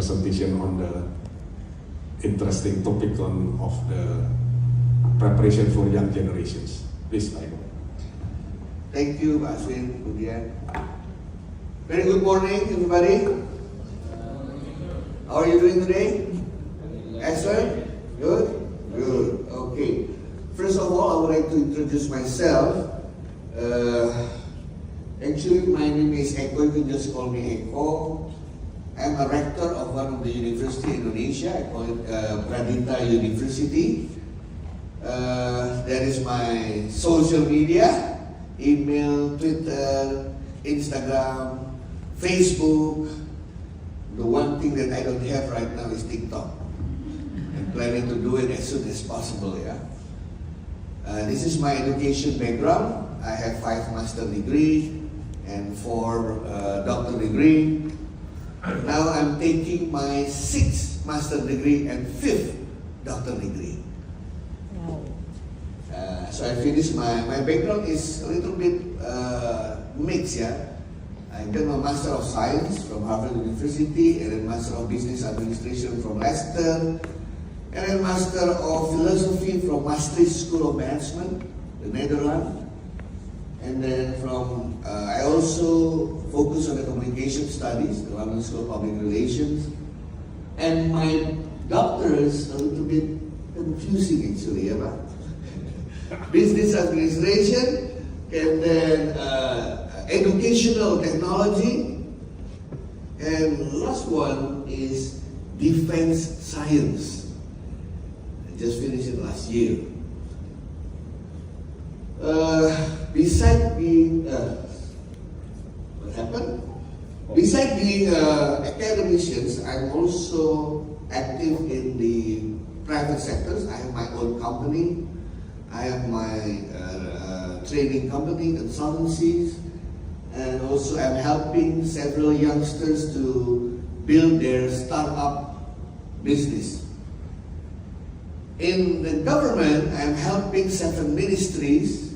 presentation on the interesting topic of the preparation for young generations. Please, Pak Eko. Thank you, Pak Aswin, Budian. Very good morning, everybody. How are you doing today? Excellent? Good? Good. Okay. First of all, I would like to introduce myself. Actually, my name is Eko. You can just call me Eko. I'm a rector of one of the university in Indonesia. I call it Pradita University. That is my social media, email, Twitter, Instagram, Facebook. The one thing that I don't have right now is TikTok. I'm planning to do it as soon as possible, yeah. This is my education background. I have 5 master degree and 4 doctor degree. Now I'm taking my 6th master degree and 5th doctor degree. So I finished my background is a little bit mixed, yeah. I got my Master of Science from Harvard University, and then Master of Business Administration from Leicester, and then Master of Philosophy from Maastricht School of Management, the Netherlands. And then from, I also focus on the communication studies, the London School of Public Relations. And my doctor is a little bit confusing actually, yeah, Business Administration, and then Educational Technology, and last one is Defense Science. I just finished it last year. Besides being what happened? Besides being academicians, I'm also active in the private sectors. I have my own company. I have my training company, consultancies, and also I'm helping several youngsters to build their startup business. In the government, I'm helping 7 ministries: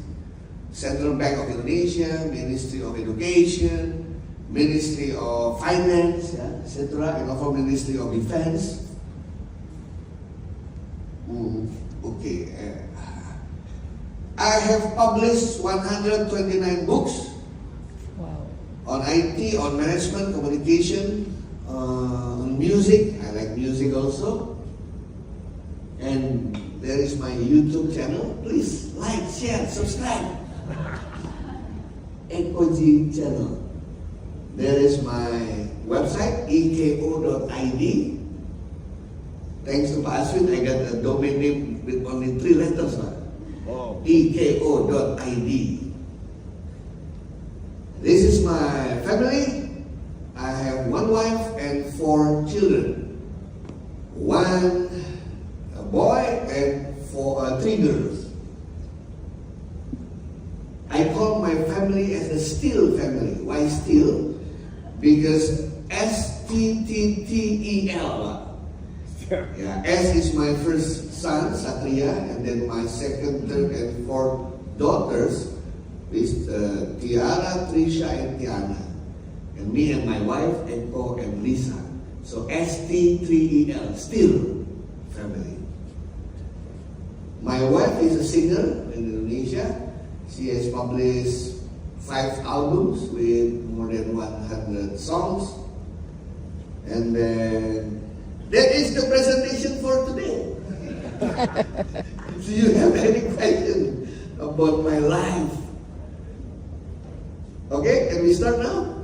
Central Bank of Indonesia, Ministry of Education, Ministry of Finance, etc., and also Ministry of Defense. Okay. I have published 129 books. Wow. On IT, on management, communication, on music. I like music also. And there is my YouTube channel. Please like, share, subscribe. Ekoji channel. There is my website, eko.id. Thanks to Pak Aswin, I got a domain name with only 3 letters. eko.id. This is my family. I have 1 wife and 4 children. 1 boy and 3 girls. I call my family as the Steele family. Why Steele? Because STTTEL. Yeah, S is my first son, Satria, and then my second, third, and 4th daughters is Tiara, Trisha, and Tiana. And me and my wife, Eko and Lisa. So ST3EL, Steele family. My wife is a singer in Indonesia. She has published 5 albums with more than 100 songs. And then that is the presentation for today. Do you have any question about my life? Okay, can we start now?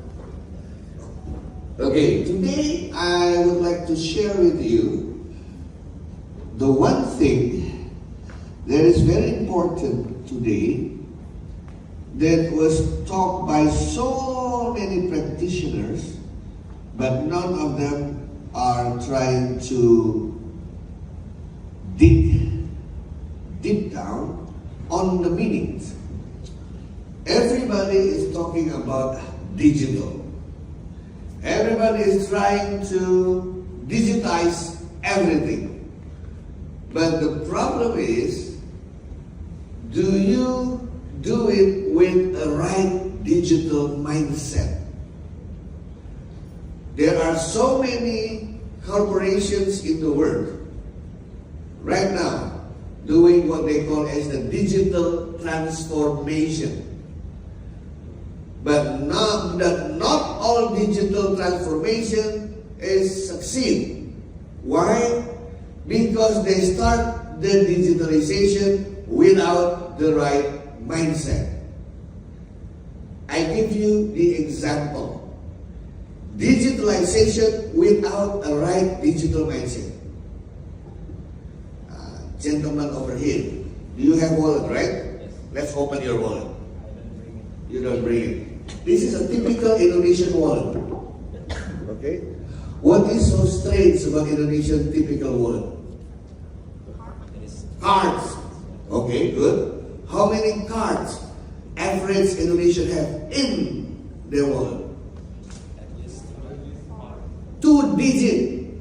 Okay, today I would like to share with you the one thing that is very important today that was taught by so many practitioners, but none of them are trying to dig deep down on the meanings. Everybody is talking about digital. Everybody is trying to digitize everything. But the problem is, do you do it with a right digital mindset? There are so many corporations in the world right now doing what they call as the digital transformation. But not all digital transformation is succeed. Why? Because they start the digitalization without the right mindset. I give you the example. Digitalization without a right digital mindset. Gentleman over here, do you have wallet, right? Yes. Let's open your wallet. I don't bring it. You don't bring it. This is a typical Indonesian wallet. Okay? What is so strange about Indonesian typical wallet? It is Cards. Okay, good. How many cards average Indonesian have in their wallet? at least 2 digit.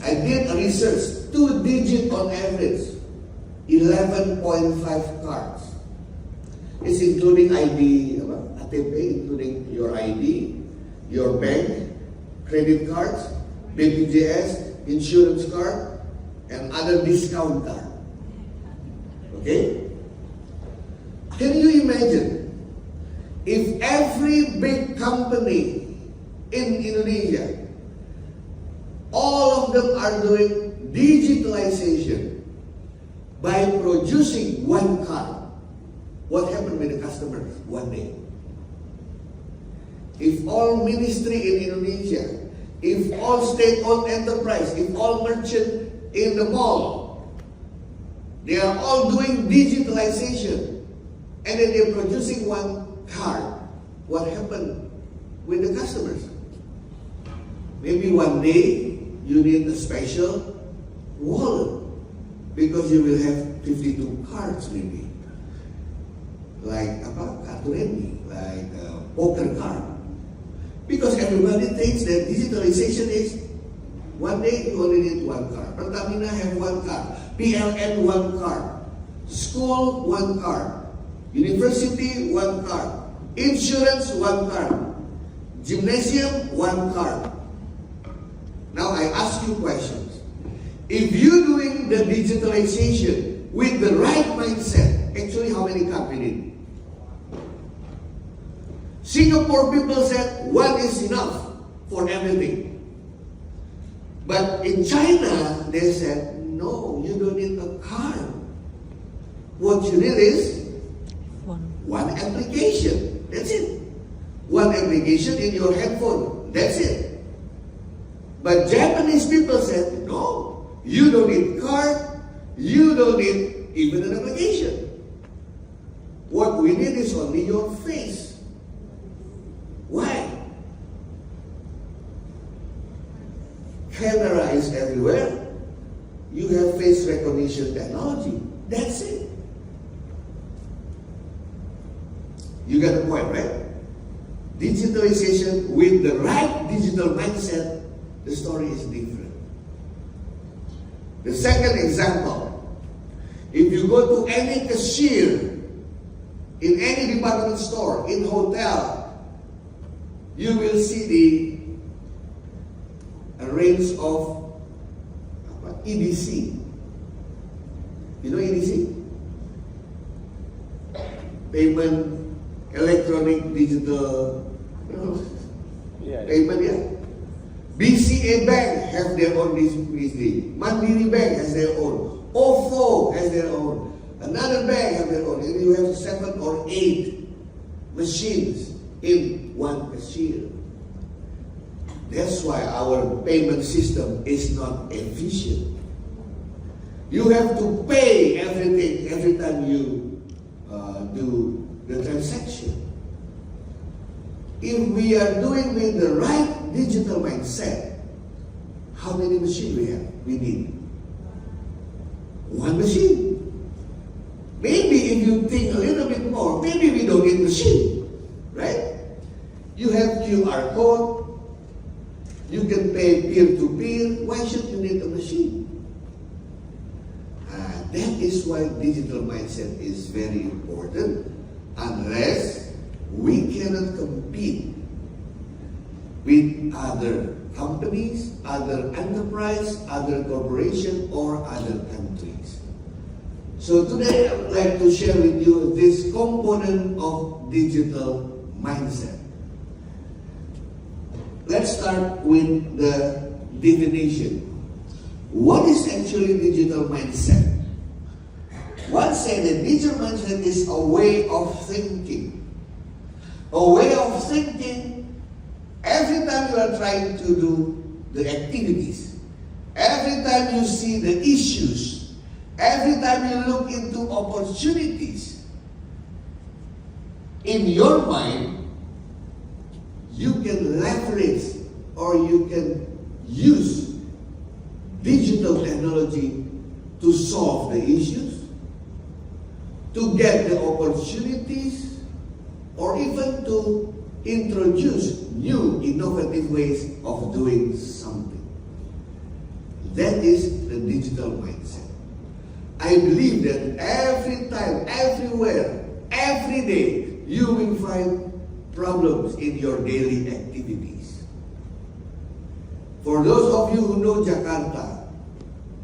I did a research. 2 digit on average. 11.5 cards. It's including ID, ATP, including your ID, your bank, credit cards, BPJS, insurance card, and other discount card. Okay? Can you imagine if every big company in Indonesia, all of them are doing digitalization by producing one card? What happened with the customers one day? If all ministry in Indonesia, if all state-owned enterprise, if all merchant in the mall, they are all doing digitalization, and then they're producing one card, what happened with the customers? Maybe one day you need a special wallet because you will have 52 cards maybe. Like kartu remi, like a poker card. Because everybody thinks that digitalization is one day you only need one card. Pertamina have one card. PLN one card. School one card. University one card. Insurance one card. Gymnasium one card. Now I ask you questions. If you're doing the digitalization with the right mindset, actually how many cards you need? Singapore people said one is enough for everything. But in China, they said, no, you don't need a card. What you need is one application. That's it. One application in your headphone. That's it. But Japanese people said, no, you don't need card. You don't need even an application. What we need is only your face. Why? Camera is everywhere. You have face recognition technology. That's it. You got the point, right? Digitalization with the right digital mindset, the story is different. The second example, if you go to any cashier, in any department store, in hotel, you will see a range of EDC. You know EDC? Payment, electronic, digital, payment, yeah. BCA Bank have their own EDC. Mandiri Bank has their own. OFO has their own. Another bank has their own. And you have 7 or 8 machines in one cashier. That's why our payment system is not efficient. You have to pay everything every time you do the transaction. If we are doing with the right digital mindset, how many machines we have? We need one machine. Maybe if you think a little bit more, maybe we don't need machine, right? You have QR code. You can pay peer-to-peer. Why should you need a machine? That is why digital mindset is very important. Unless we cannot compete with other companies, other enterprise, other corporation, or other countries. So today I would like to share with you this component of digital mindset. Let's start with the definition. What is actually digital mindset? One said that digital mindset is a way of thinking. A way of thinking every time you are trying to do the activities, every time you see the issues, every time you look into opportunities, in your mind, you can leverage or you can use digital technology to solve the issues, to get the opportunities, or even to introduce new innovative ways of doing something. That is the digital mindset. I believe that every time, everywhere, every day, you will find problems in your daily activities. For those of you who know Jakarta,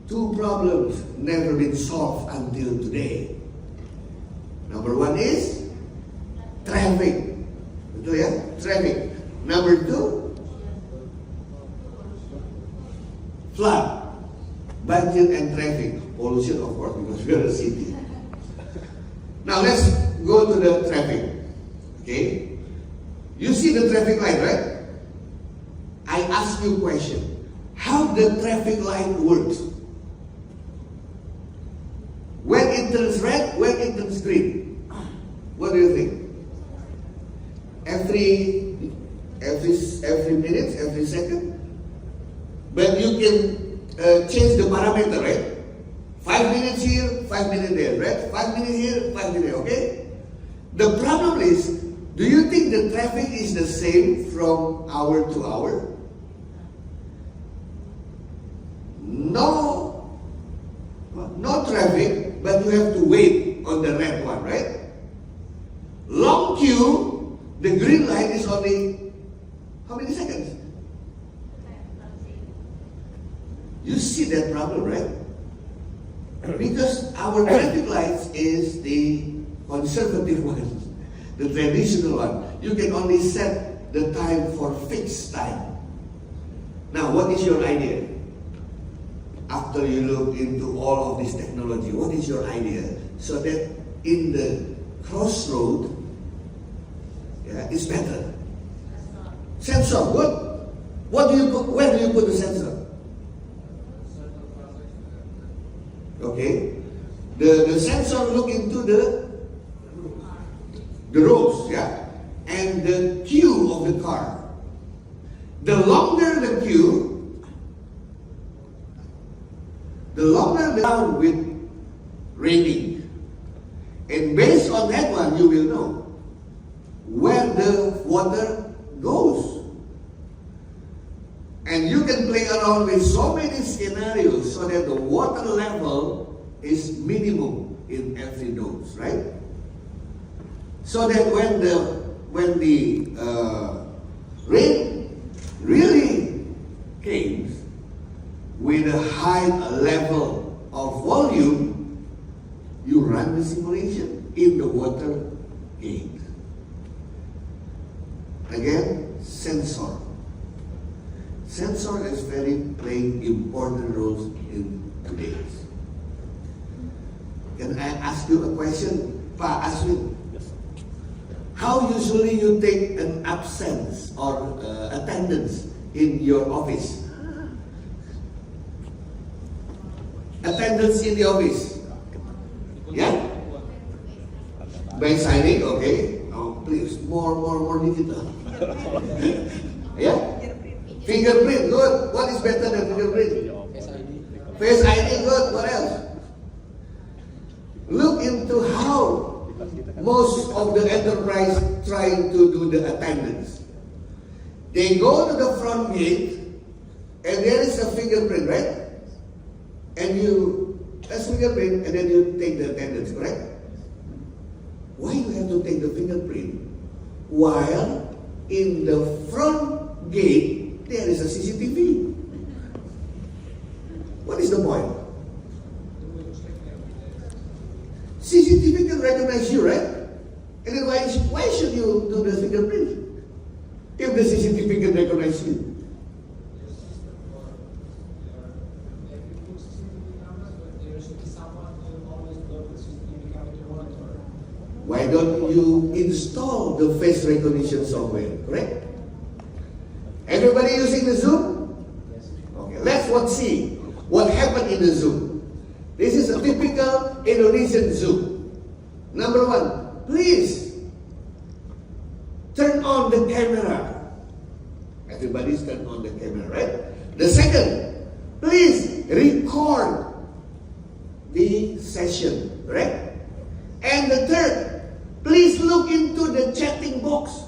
two problems never been solved until today. Number one is traffic. Betul ya? Traffic. Number two, flood. Banjir and traffic. Pollution, of course, because we are a city. Now let's go to the traffic. Okay? You see the traffic light, right? I ask you a question. How the traffic light works? When it turns red, when it turns green? What do you think? Every minute, every second? But you can change the parameter, right? 5 minutes here, 5 minutes there, right? 5 minutes here, 5 minutes, okay? The problem is, do you think the traffic is the same from hour to hour? No traffic, but you have to wait on the red one, right? Long queue, the green light is only how many seconds? You see that problem, right? Because our traffic lights is the conservative one, the traditional one. You can only set the time for fixed time. Now, what is your idea? After you look into all of this technology, what is your idea? So that in the crossroad, it's better. Sensor, good. What do you put? Where do you put the sensor? Okay, the sensor look into the roads, yeah, and the queue of the car. The longer the queue, the longer the down with rating, and based on that one, you will know where the water goes. And you can play around with so many scenarios so that the water level is minimum in every node, right? So that when the rain really came with a high level of volume, you run the simulation in the water gate. Again, sensor. Sensor is playing important roles in today's. Can I ask you a question, Pa Aswin? How usually you take an absence or attendance in your office? Attendance in the office? Yeah? By signing, okay? Oh, please, more digital. Yeah? Fingerprint, good. What is better than fingerprint? Face ID, good. What else? Look into how most of the enterprise trying to do the attendance. They go to the front gate and there is a fingerprint, right? And that's fingerprint, and then you take the attendance, correct? Why you have to take the fingerprint while in the front gate there is a CCTV. What is the point? CCTV can recognize you, right? And then why should you do the fingerprint? If the CCTV can recognize you. Why don't you install the face recognition software, correct? Everybody using the Zoom? Okay, let's see what happened in the Zoom. This is a typical Indonesian Zoom. Number one, please turn on the camera. Everybody's turned on the camera, right? The second, please record the session, right? And the third, please look into the chatting box.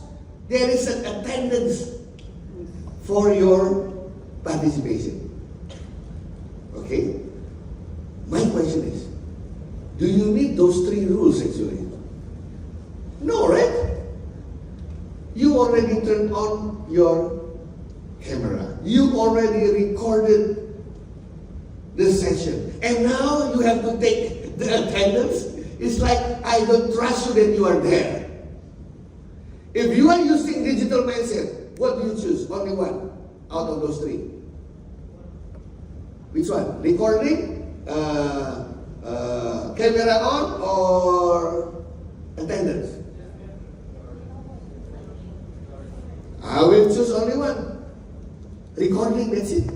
There is an attendance for your participation. Okay? My question is, do you need those three rules actually? No, right? You already turned on your camera. You already recorded the session. And now you have to take the attendance. It's like, I don't trust you that you are there. If you are using digital mindset, what do you choose? Only one out of those three. Which one? Recording, camera on, or attendance? I will choose only one. Recording, that's it.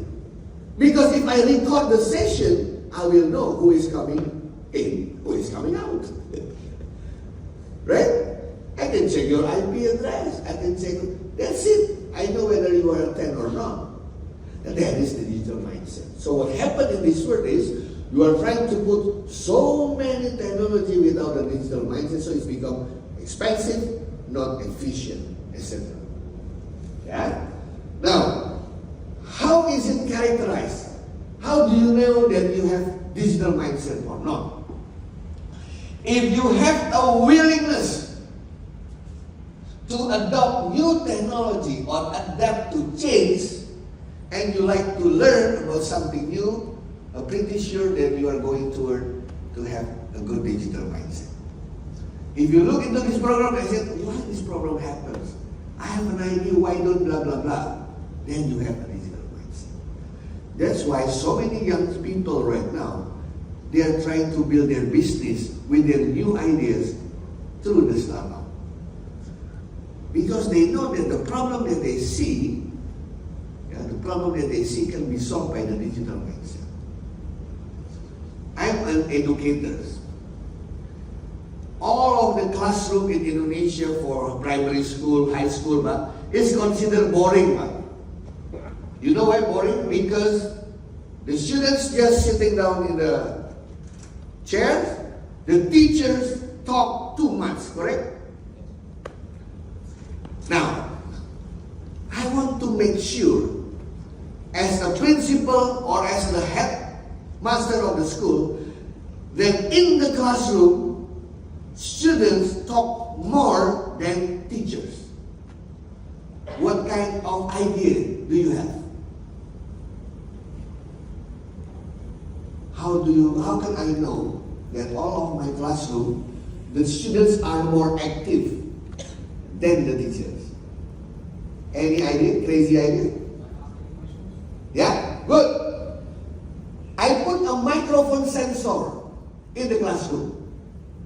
Because if I record the session, I will know who is coming in, who is coming out. Right? I can check your IP address. I can check, that's it. I know whether you are attend or not. And that is the digital mindset. So what happened in this world is, you are trying to put so many technology without a digital mindset, so it's become expensive, not efficient, etc. Yeah? Now, how is it characterized? How do you know that you have digital mindset or not? If you have a willingness to adopt new technology or adapt to change, and you like to learn about something new, I'm pretty sure that you are going to have a good digital mindset. If you look into this program and say, why this program happens? I have an idea, why don't blah, blah, blah. Then you have a digital mindset. That's why so many young people right now, they are trying to build their business with their new ideas through the startup. Because they know that the problem that they see, can be solved by the digital mindset. I'm an educator. All of the classroom in Indonesia for primary school, high school, is considered boring. You know why boring? Because the students just sitting down in the chairs, the teachers talk too much, correct? Now, I want to make sure, as a principal or as the head master of the school, that in the classroom, students talk more than teachers. What kind of idea do you have? How can I know that all of my classroom, the students are more active than the teachers? Any idea? Crazy idea? Yeah? Good. I put a microphone sensor in the classroom.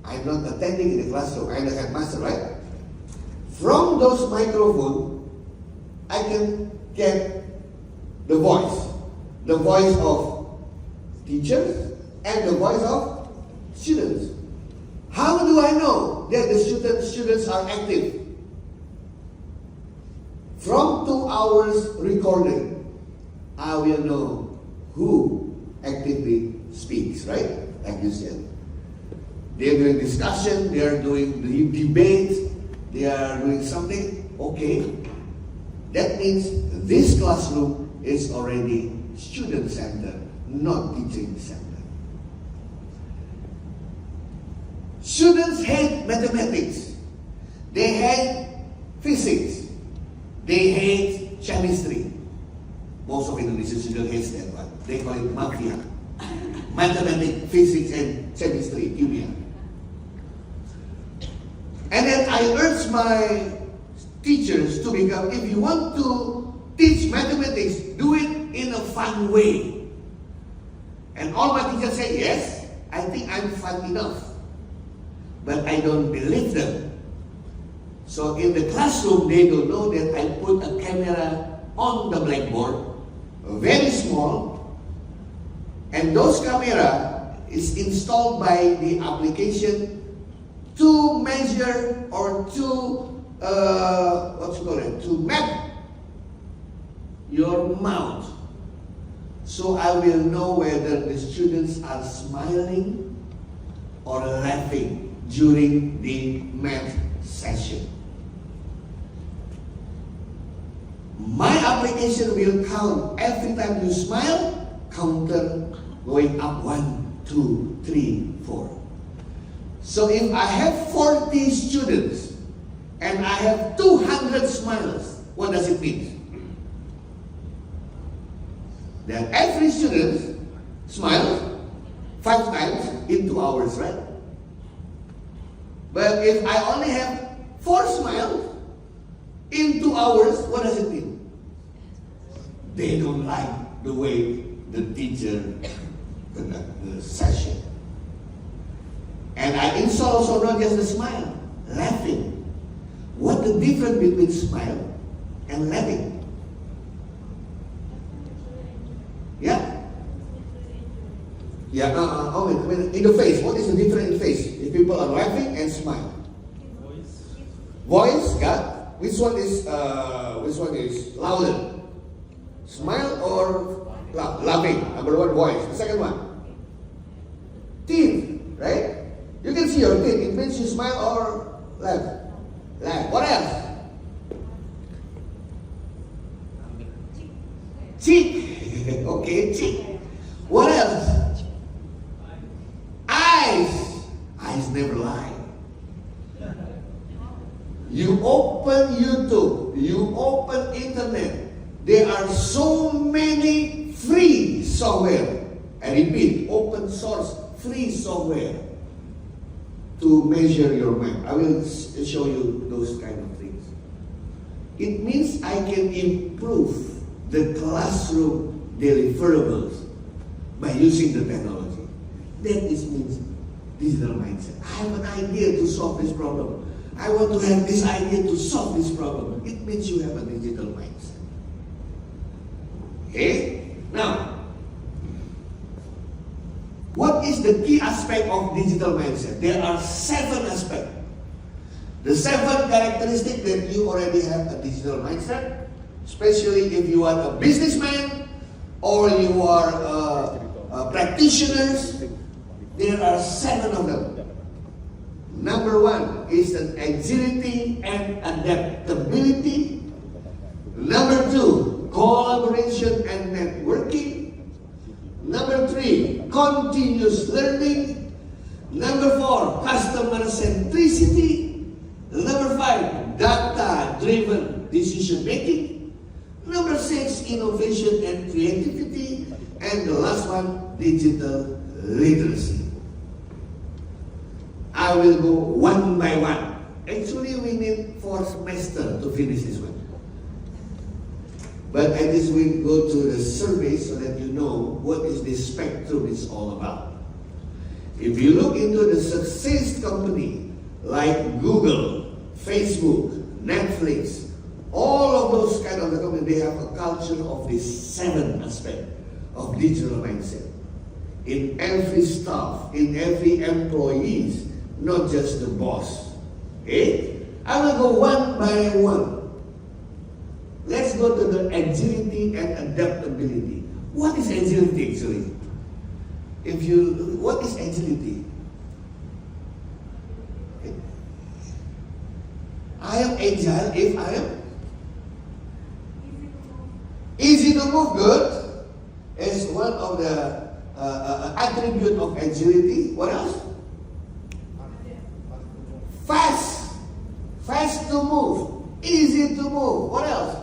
I'm not attending in the classroom. I'm the headmaster, right? From those microphones, I can get the voice of teachers and the voice of students. How do I know that the students are active? From 2 hours recording, I will know who actively speaks, right? Like you said. They are doing discussion, they are doing the debate, they are doing something. Okay. That means this classroom is already student-centered, not teaching-centered. Students hate mathematics. They hate physics. They hate chemistry. Most of Indonesians still hates that one. They call it mafia. Mathematics, physics, and chemistry, kimia. And then I urge my teachers to become, if you want to teach mathematics, do it in a fun way. And all my teachers say, yes, I think I'm fun enough. But I don't believe them. So in the classroom, they don't know that I put a camera on the blackboard, very small, and those camera is installed by the application to measure or to to map your mouth. So I will know whether the students are smiling or laughing during the math session. My application will count every time you smile, counter going up 1, 2, 3, 4. So if I have 40 students and I have 200 smiles, what does it mean? That every student smiles 5 times in 2 hours, right? But if I only have 4 smiles in 2 hours, what does it mean? They don't like the way the teacher conduct the session. And I install also not just the smile, laughing. What the difference between smile and laughing? Yeah? Yeah, in the face. What is the difference in the face? If people are laughing and smile. Voice, yeah. Which one is louder? Smile or laughing? Number one, voice. The second one, teeth, right? You can see your teeth. It means you smile or laugh. Laugh. What else? Cheek. Okay, cheek. What else? Eyes. Eyes never lie. You open YouTube, you open internet, there are so many free software. I repeat, open source free software to measure your mind. I will show you those kind of things. It means I can improve the classroom deliverables by using the technology. That means digital mindset. I have an idea to solve this problem. I want to have this idea to solve this problem. It means you have a digital mindset. Okay? Now, what is the key aspect of digital mindset? There are 7 aspects. The 7 characteristics that you already have a digital mindset, especially if you are a businessman or you are a practitioners, there are 7 of them. Number 1 is an agility and adaptability. Number 2, collaboration and networking. Number 3, continuous learning. Number 4, customer centricity. Number 5, data-driven decision making. Number 6, innovation and creativity. And the last one, digital literacy. I will go one by one. Actually, we need 4 semesters to finish this one. But at least we go to the survey so that you know what is this spectrum is all about. If you look into the success company like Google, Facebook, Netflix, all of those kind of companies, they have a culture of this 7 aspect of digital mindset. In every staff, in every employees, not just the boss. Okay? I will go one by one. Let's go to the agility and adaptability. What is agility actually? What is agility? I am agile if I am easy to move. Good is one of the attribute of agility. What else? Fast to move, easy to move. What else?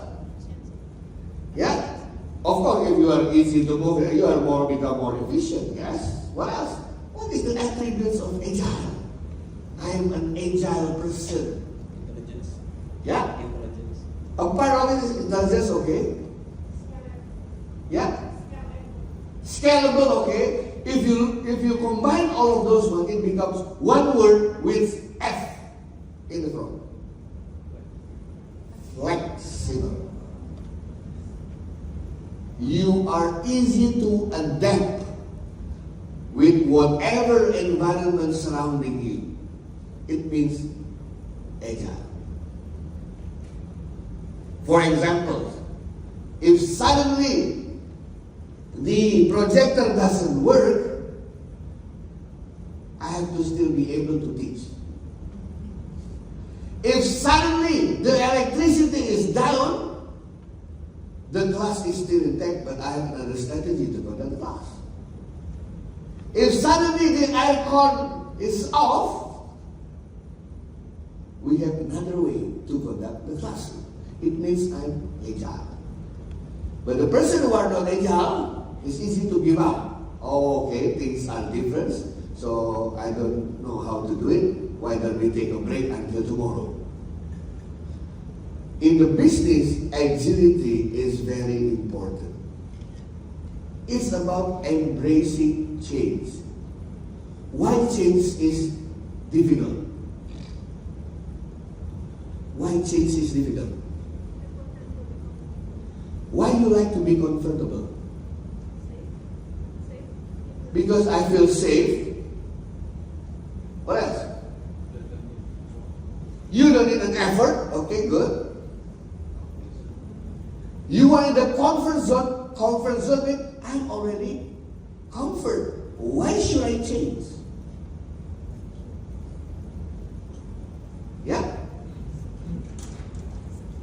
Yeah, of if you are easy to move, you are become more efficient. Yes. What else? What is the attributes of agile? I am an agile person. Intelligence. Yeah. Intelligence. A part of it is intelligence, okay? Yeah. Scalable, okay? If you combine all of those one, it becomes one word with F in the front. Flexible. You are easy to adapt with whatever environment surrounding you. It means agile. For example, if suddenly the projector doesn't work, I have to still be able to teach. If suddenly the electricity is down, the class is still intact, but I have another strategy to conduct the class. If suddenly the aircon is off, we have another way to conduct the class. It means I'm agile. But the person who are not agile, it's easy to give up. Oh, okay, things are different, so I don't know how to do it. Why don't we take a break until tomorrow? In the business, agility is very important. It's about embracing change. Why change is difficult? Why change is difficult? Why you like to be comfortable? Because I feel safe. What else? You don't need an effort. Okay, good. You are in the comfort zone. Comfort zone means I'm already comfort. Why should I change? Yeah?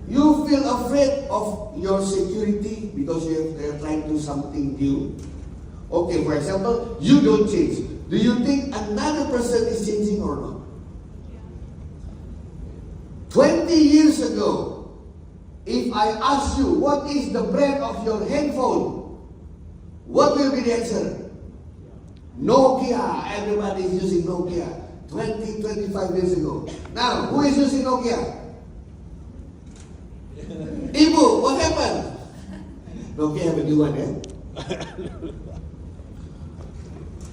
You feel afraid of your security because you're trying to do something new. Okay, for example, you don't change. Do you think another person is changing or not? 20 years ago, if I ask you what is the brand of your handphone, what will be the answer? Nokia. Everybody is using Nokia. 20, 25 years ago. Now, who is using Nokia? Ibu, what happened? Nokia have a new one, eh?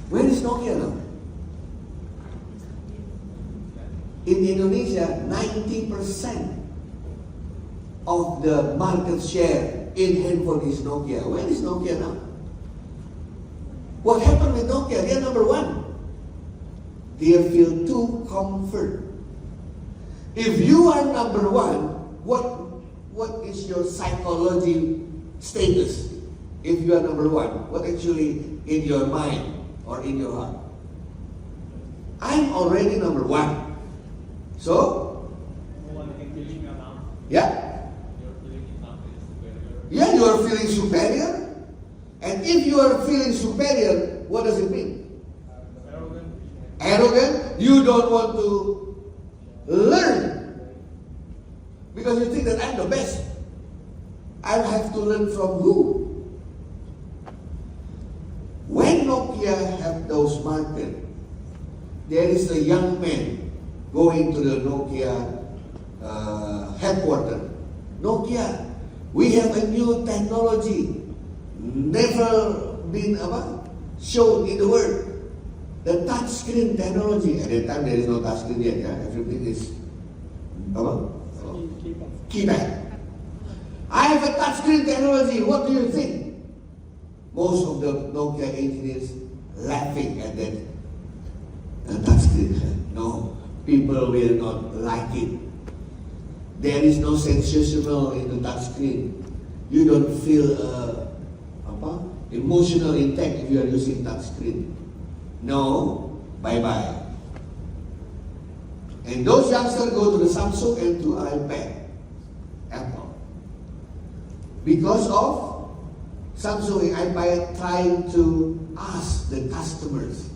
Where is Nokia now? In Indonesia, 90% of the market share in handphone is Nokia. Where is Nokia now? What happened with Nokia? They are number one. They feel too comfort. If you are number one, what is your psychology status? If you are number one, what actually in your mind or in your heart? I'm already number one. So, yeah? Yeah, you are feeling superior. And if you are feeling superior, what does it mean? Arrogant. You don't want to learn. Because you think that I'm the best. I'll have to learn from who? When Nokia have those markets, there is a young man going to the Nokia headquarters. Nokia, we have a new technology, never been shown in the world. The touch screen technology. At that time, there is no touch screen yet. Yeah? Everything is keypad. I have a touch screen technology. What do you think? Most of the Nokia engineers laughing at that touch screen. No, people will not like it. There is no sensational in the touch screen. You don't feel emotional intact if you are using touch screen. No, bye-bye. And those youngsters go to the Samsung and to iPad, Apple. Because of Samsung and iPad trying to ask the customers,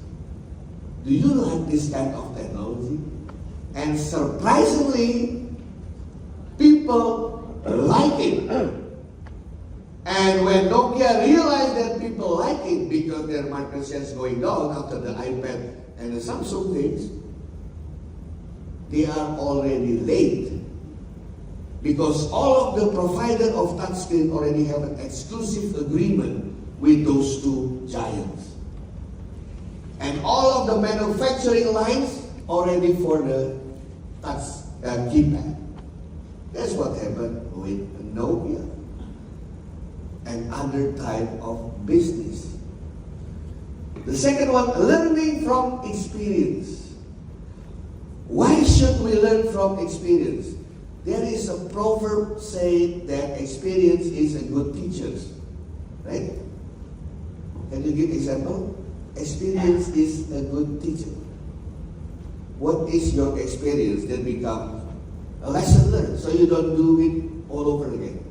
do you like this kind of technology? And surprisingly, people like it. And when Nokia realized that people like it because their market share is going down after the iPad and the Samsung things, they are already late. Because all of the provider of touchscreen already have an exclusive agreement with those two giants. And all of the manufacturing lines already for the touch keypad. That's what happened with Nokia and other type of business. The second one, learning from experience. Why should we learn from experience? There is a proverb saying that experience is a good teacher, right? Can you give example? Experience is a good teacher. What is your experience that becomes a lesson learned, so you don't do it all over again?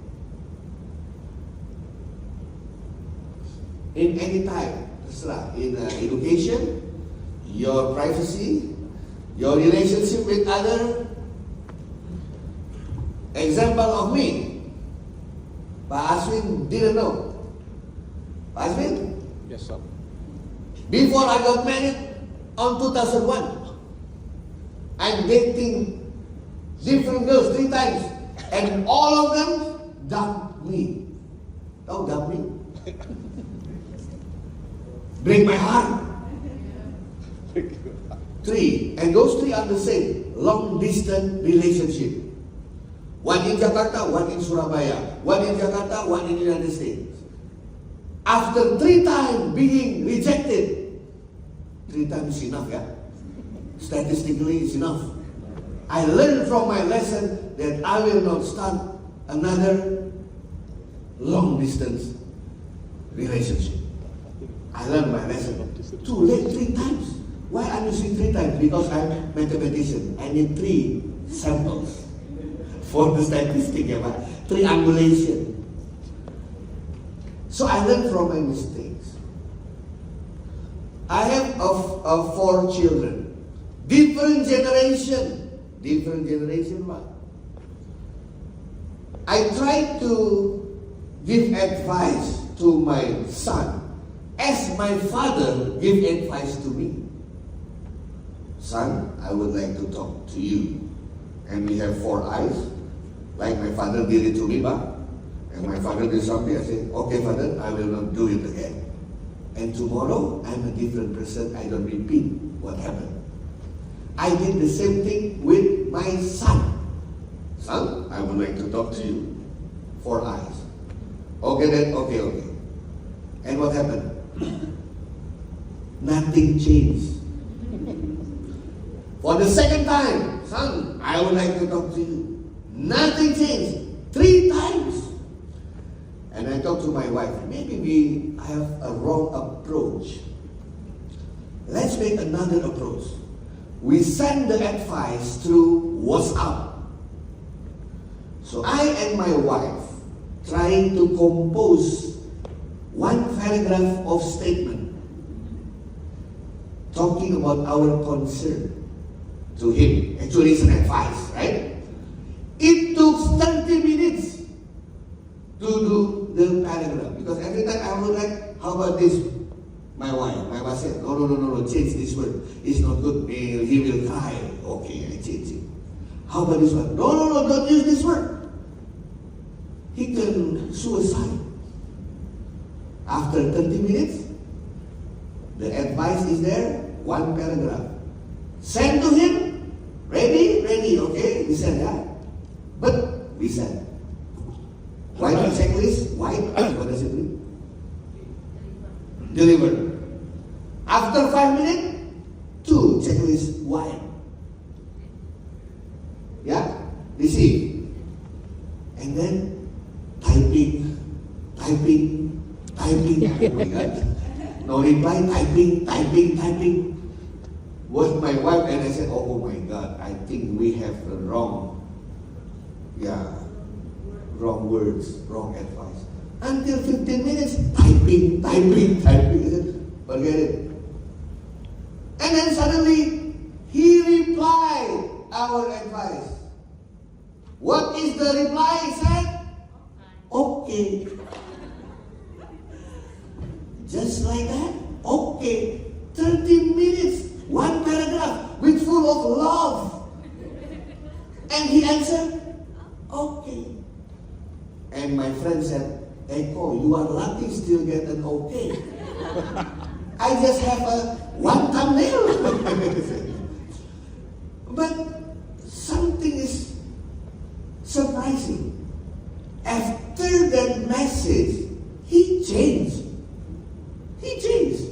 In any time, in education, your privacy, your relationship with other. Example of me, Pak Aswin didn't know. Pak Aswin? Yes, sir. Before I got married on 2001, I'm dating different girls 3 times, and all of them dumped me. Oh, dump me? Break my heart. 3, and those 3 are the same, long distance relationship. One in Jakarta, one in Surabaya, one in Jakarta, one in the United States. After 3 times being rejected, 3 times is enough, yeah? Statistically, it's enough. I learned from my lesson that I will not start another long distance relationship. I learned my lesson. Too late 3 times. Why I'm using 3 times? Because I'm a mathematician. I need 3 samples for the statistic, yeah, triangulation. So I learned from my mistakes. I have 4 children. Different generation. Different generation, what? I try to give advice to my son as my father gave advice to me. Son, I would like to talk to you. And we have 4 eyes, like my father did it to me, but and my father did something, I said, okay, father, I will not do it again. And tomorrow, I'm a different person, I don't repeat what happened. I did the same thing with my son. Son, I would like to talk to you. 4 eyes. Okay then, okay. And what happened? Nothing changed. For the second time, son, I would like to talk to you. Nothing changed. 3 times. And I talked to my wife, maybe we have a wrong approach. Let's make another approach. We send the advice through WhatsApp. So I and my wife trying to compose 1 paragraph of statement talking about our concern to him. Actually, it's an advice, right? It took 30 minutes to do the paragraph. Because every time I would like, how about this? My wife said, no, change this word. It's not good. He will cry. Okay, I change it. How about this one? No, don't use this word. He can suicide. After 30 minutes, the advice is there, 1 paragraph. Send to him, ready, okay, we send that. But we send. White checklist, white, what does it mean? Deliver. After 5 minutes, 2 checklist, white. Yeah, receive. And then typing. Oh my God. No reply, typing. Was my wife, and I said, oh my God, I think we have the wrong words, wrong advice. Until 15 minutes, typing. Forget it. And then suddenly, he replied our advice. What is the reply? He said, okay. Just like that? Okay. 30 minutes, one paragraph, with full of love. And he answered, okay. And my friend said, Eko, you are lucky still get an okay. I just have one thumbnail. But something is surprising. After that message, he changed. He changed.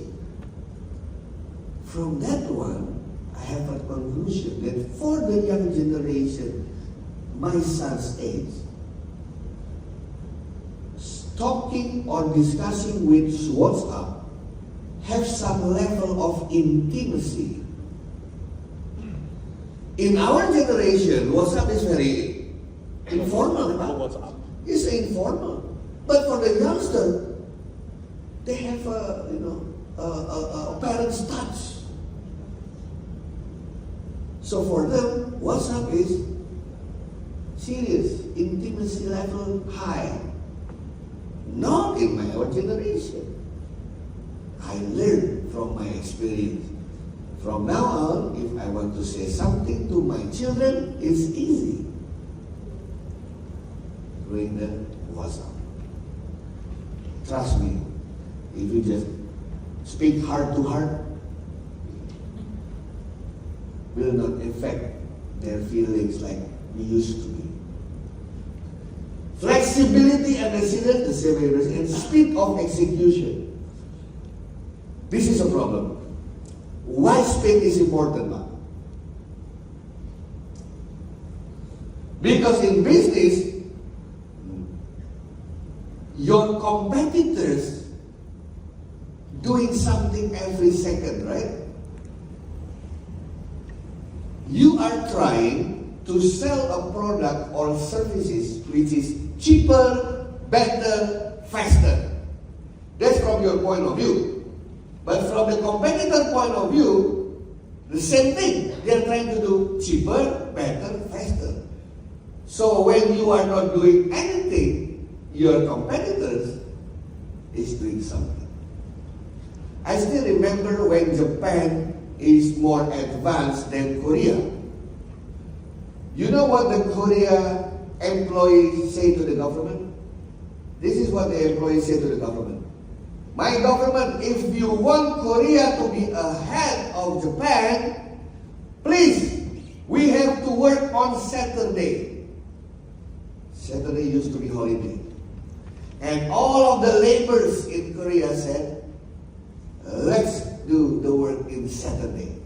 From that one, I have a conclusion that for the young generation, my son's age, talking or discussing with WhatsApp have some level of intimacy. In our generation, WhatsApp is very informal. WhatsApp. It's informal. But for the youngster, they have a parent's touch. So for them, WhatsApp is serious, intimacy level high. Not in our generation. I learned from my experience. From now on, if I want to say something to my children, it's easy. Bring them WhatsApp. Trust me, if you just speak heart to heart, will not affect their feelings like we used to be. Flexibility and resilience, the same way, and speed of execution. This is a problem. Why speed is important, Mark? Because in business, your competitors doing something every second, right? You are trying to sell a product or services which is cheaper, better, faster. That's from your point of view. But from the competitor point of view, the same thing. They're trying to do cheaper, better, faster. So when you are not doing anything, your competitors is doing something. I still remember when Japan is more advanced than Korea. You know what the Korea employees say to the government? This is what the employees say to the government. My government, if you want Korea to be ahead of Japan, please, we have to work on Saturday. Saturday used to be holiday. And all of the laborers in Korea said, let's do the work in Saturday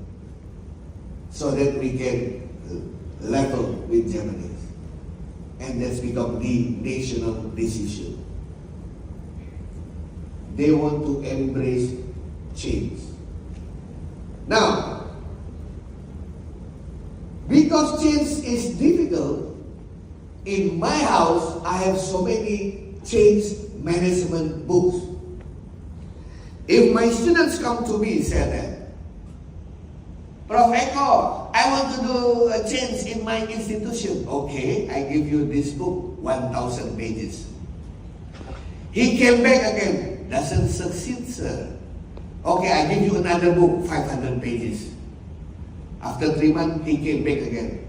so that we can level with Japanese. And that's become the national decision. They want to embrace change. Now, because change is difficult, in my house, I have so many change management books. If my students come to me and say that, Prof. Eko, I want to do a change in my institution. Okay, I give you this book, 1,000 pages. He came back again. Doesn't succeed, sir. Okay, I give you another book, 500 pages. After 3 months, he came back again.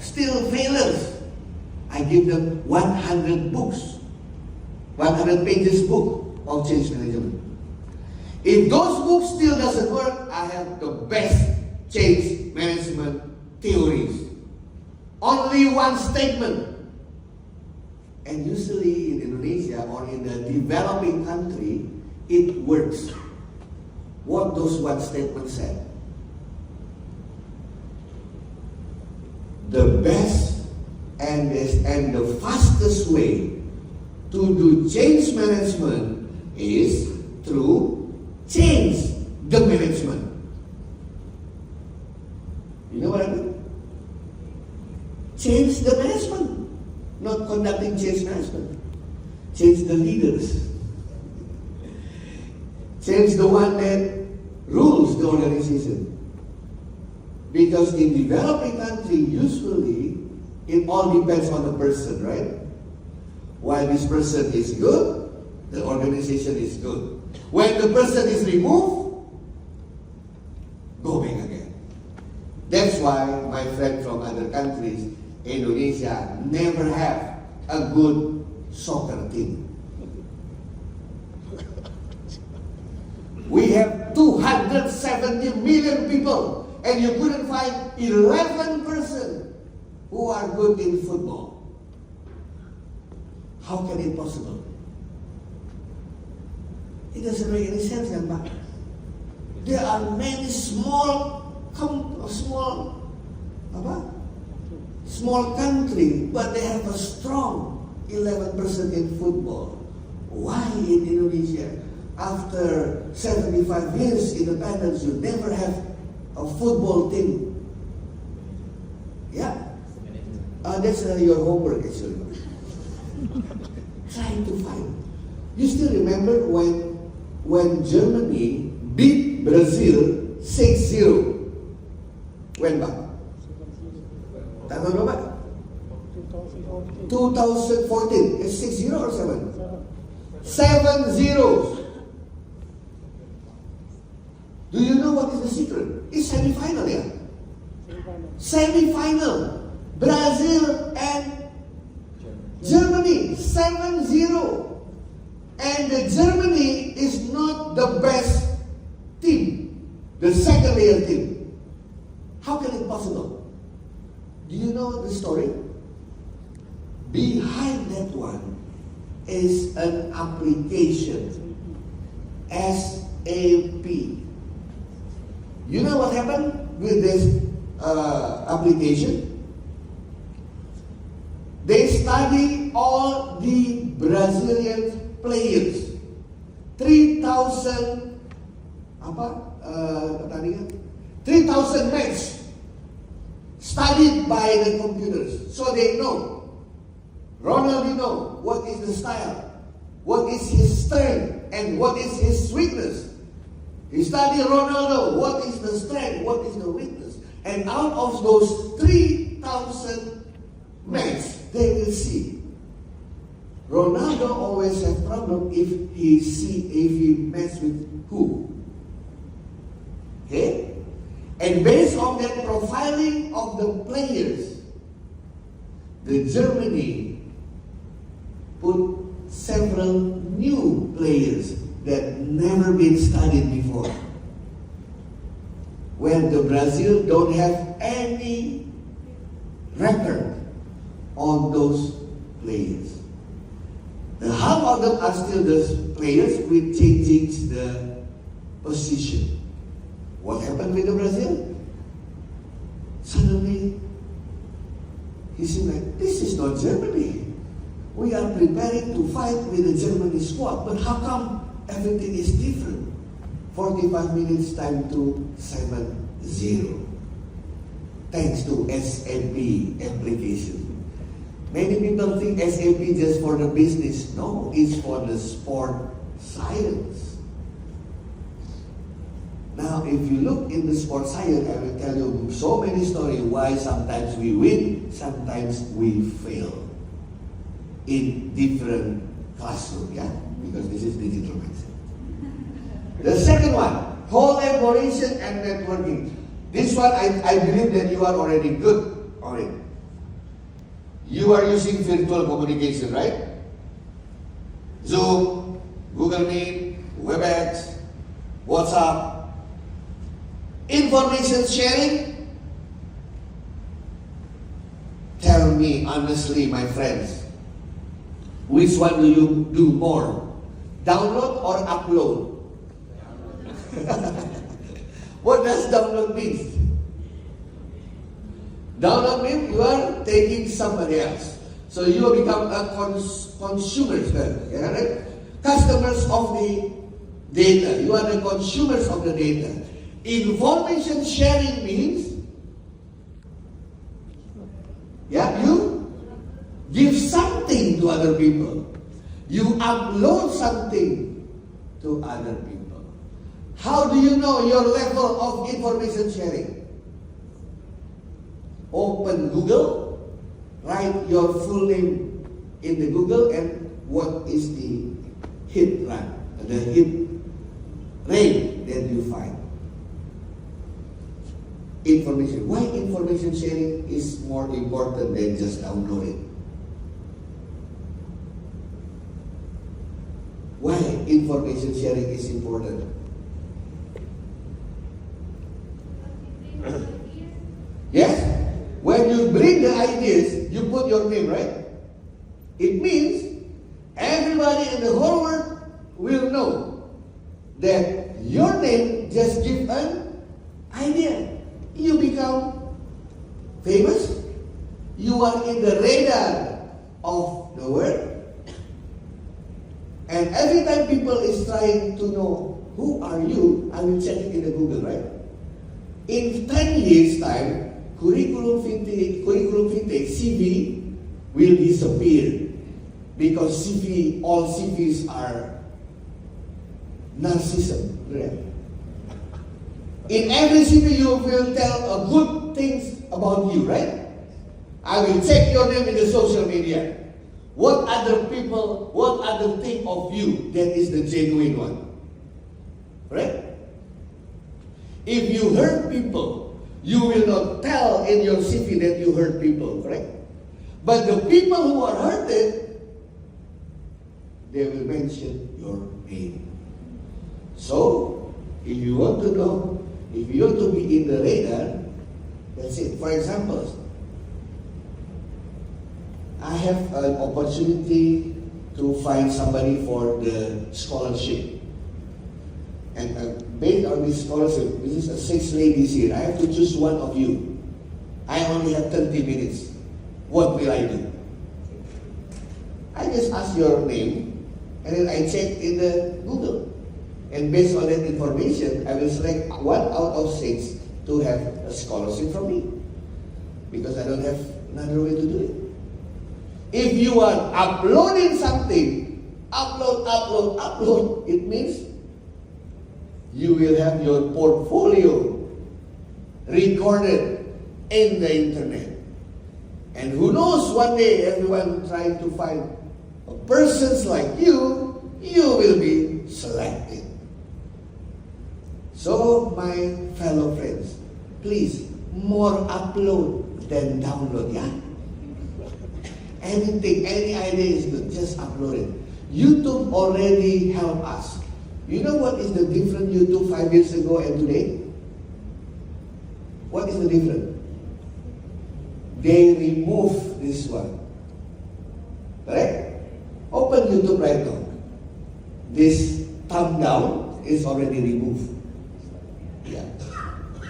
Still failures. I give them 100 books, 100 pages book of change management. If those books still doesn't work, I have the best change management theories. Only one statement. And usually in Indonesia or in a developing country, it works. What those one statement said. The best and the fastest way to do change management is through change the management. You know what I mean? Change the management. Not conducting change management. Change the leaders. Change the one that rules the organization. Because in developing country, usually, it all depends on the person, right? While this person is good, the organization is good. When the person is removed, going again. That's why my friend from other countries, Indonesia, never have a good soccer team. We have 270 million people, and you couldn't find 11 persons who are good in football. How can it possible? It doesn't make any sense, kan, Pak? There are many small country, but they have a strong 11% in football. Why in Indonesia, after 75 years independence, you never have a football team? Yeah, that's your homework actually. Trying to find. You still remember when Germany beat Brazil 6-0? When, Pak? Tahun berapa? 2014. It's 6-0 or 7? 7-0. Do you know what is the secret? It's semi-final, yeah? Semi-final. Brazil and Germany. 7-0. And the Germany is not the best team. The second layer team. How can it possible? Do you know the story? Behind that one is an application. SAP. You know what happened with this application? They study all the Brazilian players. 3,000 pertandingan? 3,000 matches studied by the computers. So they know. Ronaldinho, what is the style? What is his strength? And what is his weakness? He study Ronaldo, what is the strength? What is the weakness? And out of those 3,000 matches, they will see. Ronaldo always have problem if he match with who? Okay? And based on that profiling of the players, the Germany put several new players that never been studied before. When the Brazil don't have any record on those players. The half of them are still those players with changing the position. What happened with the Brazil? Suddenly, he said like, this is not Germany. We are preparing to fight with the Germany squad, but how come everything is different? 45 minutes time to 7-0. Thanks to SAP application. Many people think SAP just for the business. No, it's for the sport science. Now, if you look in the sport science, I will tell you so many stories why sometimes we win, sometimes we fail in different classroom, yeah? Because this is digital mindset. The second one, collaboration and networking. This one, I believe that you are already good on it. You are using virtual communication, right? Zoom, Google Meet, WebEx, WhatsApp. Information sharing. Tell me honestly, my friends, which one do you do more? Download or upload? What does download mean? Download means you are taking somebody else. So you become a consumer then, yeah, right? Customers of the data. You are the consumers of the data. Information sharing means, yeah, you give something to other people. You upload something to other people. How do you know your level of information sharing? Open Google, write your full name in the Google and what is the hit rate that you find. Information. Why information sharing is more important than just downloading? Why information sharing is important? Yes? When you bring the ideas, you put your name, right? It means everybody in the whole world will know that your name just give an idea. You become famous. You are in the radar of the world. And every time people is trying to know who are you, I will check it in the Google, right? In 10 years time, curriculum fintech CV will disappear because all CVs are narcissism. Right? In every CV you will tell a good things about you, right? I will check your name in the social media. What other think of you that is the genuine one? Right? If you hurt people, you will not tell in your CV that you hurt people, correct? But the people who are hurted, they will mention your name. So, if you want to know, if you want to be in the radar, that's it. For example, I have an opportunity to find somebody for the scholarship. And based on this scholarship, this is a 6 ladies here. I have to choose one of you. I only have 30 minutes. What will I do? I just ask your name, and then I check in the Google. And based on that information, I will select 1 out of 6 to have a scholarship from me. Because I don't have another way to do it. If you are uploading something, upload, it means you will have your portfolio recorded in the internet. And who knows, one day everyone trying to find persons like you will be selected. So, my fellow friends, please, more upload than download, yeah? Anything, any idea is good, just upload it. YouTube already helped us. You know what is the difference YouTube 5 years ago and today? What is the difference? They remove this one. Correct? Open YouTube right now. This thumb down is already removed. Yeah.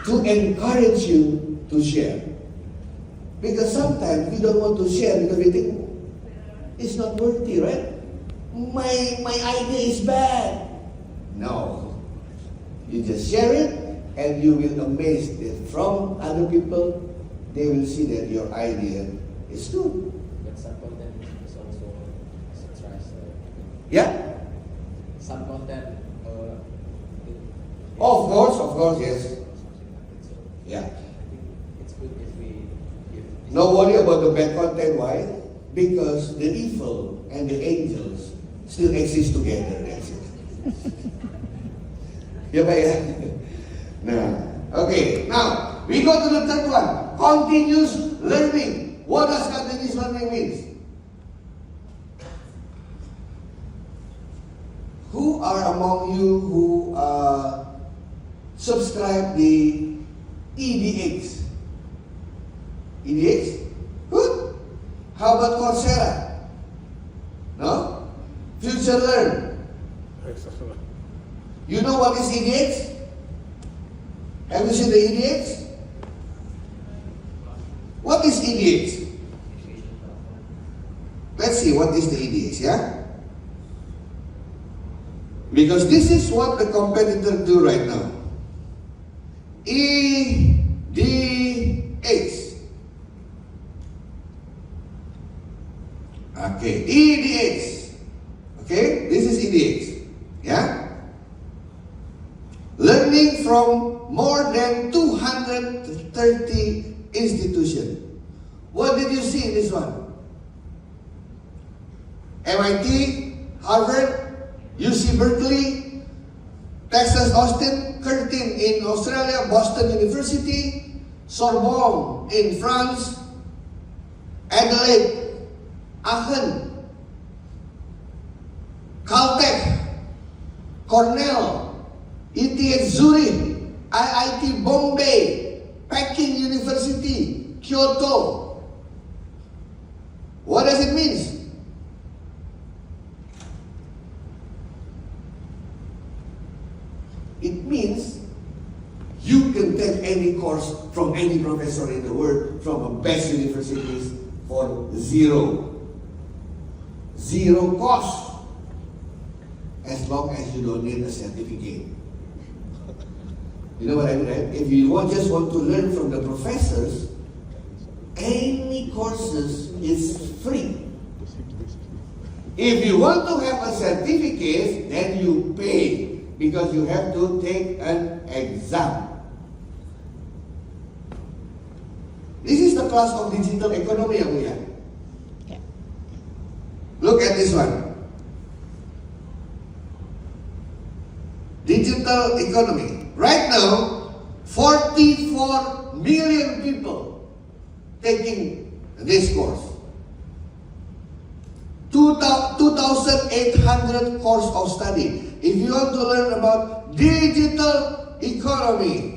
To encourage you to share. Because sometimes we don't want to share because we think it's not worthy, right? My idea is bad. No. You just share it and you will amaze that from other people, they will see that your idea is good. But some content is also trust. Yeah? Some content. Of course, yes. Yeah. I think it's good if we give. No worry about the bad content. Why? Because the evil and the angels still exist together. That's it. Ya Pak ya? Nah, okay. Now, we go to the third one. Continuous learning. What does continuous learning mean? Who are among you who subscribe the EDX? EDX? Good. How about Coursera? No? Future Learn. You know what is EDX? Have you seen the EDX? What is EDX? Let's see what is the EDX, yeah? Because this is what the competitor do right now. EDX. Okay, EDX. Okay, this is EDX. Yeah? Learning from more than 230 institutions. What did you see in this one? MIT, Harvard, UC Berkeley, Texas Austin, Curtin in Australia, Boston University, Sorbonne in France, Adelaide, Aachen, Caltech, Cornell, ETH Zurich, IIT Bombay, Peking University, Kyoto. What does it mean? It means you can take any course from any professor in the world from the best universities for zero cost, as long as you don't need a certificate. You know what I mean, right? If you just want to learn from the professors, any courses is free. If you want to have a certificate, then you pay because you have to take an exam. This is the class of digital economy yang mulia. Yeah. Look at this one. Digital economy. Right now, 44 million people taking this course. 2,800 course of study. If you want to learn about digital economy,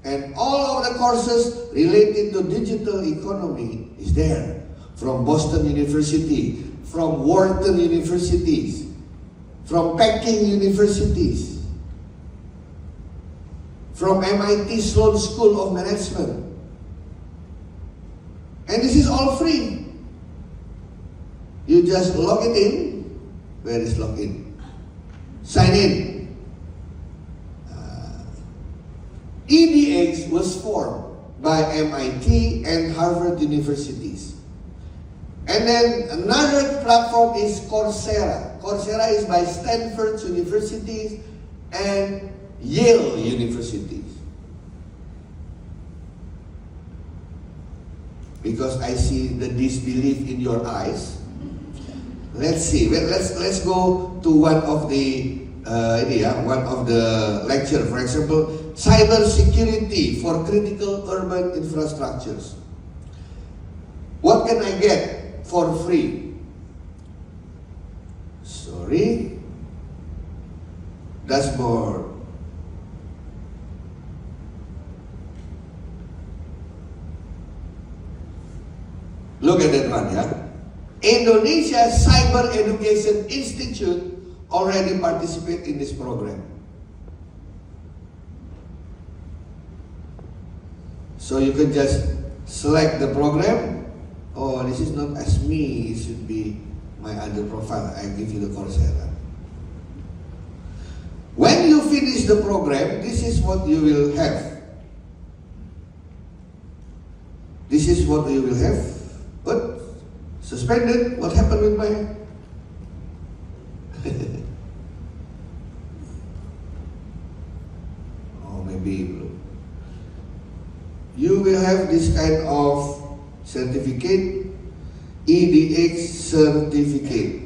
and all of the courses related to digital economy is there. From Boston University, from Wharton Universities, from Peking Universities, from MIT Sloan School of Management. And this is all free. You just log it in. Where is login? Sign in. EDX was formed by MIT and Harvard universities. And then another platform is Coursera. Coursera is by Stanford University and Yale University. Because I see the disbelief in your eyes. Let's see. Let's go to one of the lecture. For example, cyber security for critical urban infrastructures. What can I get for free? Sorry. Dashboard. Look at that one, yeah? Indonesia Cyber Education Institute already participate in this program. So you can just select the program. Oh, this is not as me, it should be my other profile. I give you the Coursera. When you finish the program, this is what you will have. This is what you will have. But suspended, what happened with my... Oh, maybe... You will have this kind of certificate, EDX certificate.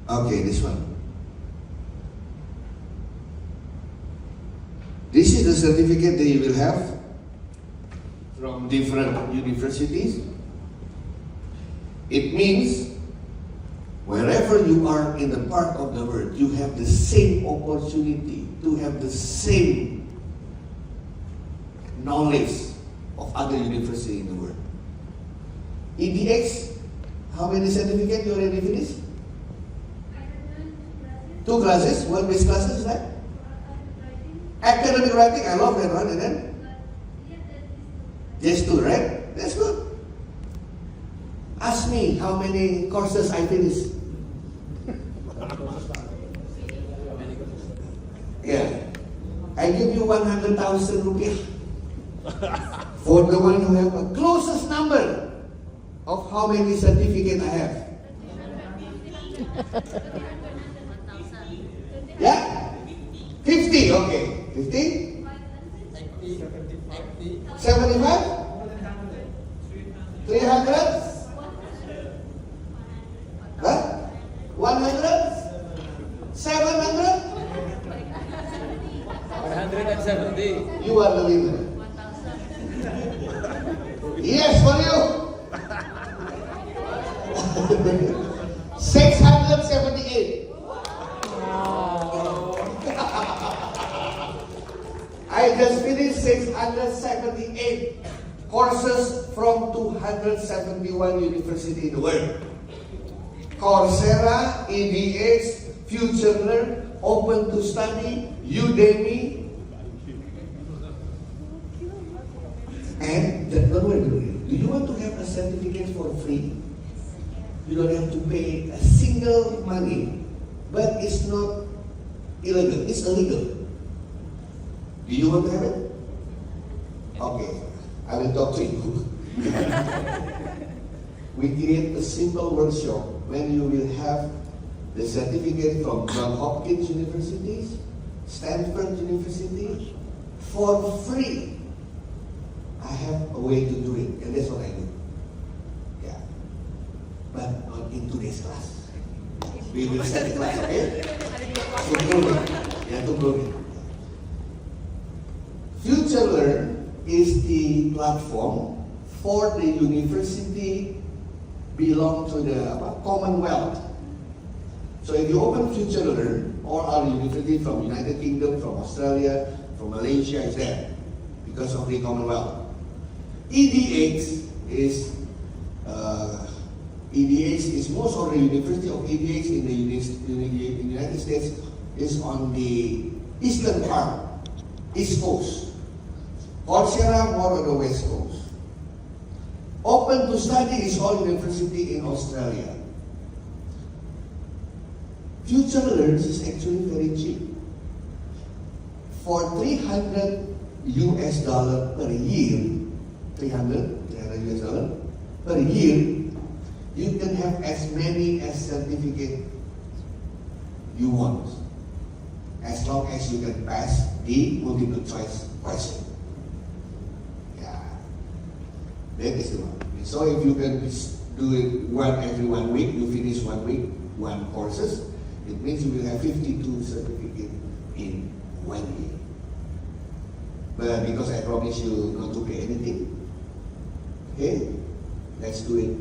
Okay, this one. This is the certificate that you will have from different universities. It means wherever you are in the part of the world, you have the same opportunity to have the same knowledge of other universities in the world. EDX, how many certificates you already finished? 2 classes. What base classes is that? Academic writing, I love that one. And then? Just 2, right? That's good. Ask me how many courses I finished. Yeah. I give you 100,000 rupiah. For the one who have a closest number of how many certificates I have. Yeah? 50, okay. 50? 75? 300? 100? 700? 170. You are the winner. Yes, for you. 678. I just finished 678 courses from 271 universities in the world. Coursera, EDX, FutureLearn, Open to Study, Udemy, and don't worry, do you want to have a certificate for free? You don't have to pay a single money, but it's not illegal, it's illegal. Do you want to have it? Okay, I will talk to you. We create a simple workshop when you will have the certificate from Johns Hopkins University, Stanford University, for free. I have a way to do it, and that's what I do. Yeah. But not in today's class. We will set the class, okay? To prove it. Yeah, to prove it. FutureLearn is the platform for the university belong to the Commonwealth. So if you open FutureLearn, all our university from United Kingdom, from Australia, from Malaysia is there because of the Commonwealth. EDX is most of the university of EDX in the United States is on the eastern part, East Coast. Coursera more on the West Coast. Open to Study is all university in Australia. FutureLearn is actually very cheap. For $300 per year, $300 per year, you can have as many as certificate you want, as long as you can pass the multiple choice question. That is the one. So if you can do it every 1 week, you finish 1 week, 1 courses, it means you will have 52 certificates in 1 year. But because I promise you not to pay anything, okay, let's do it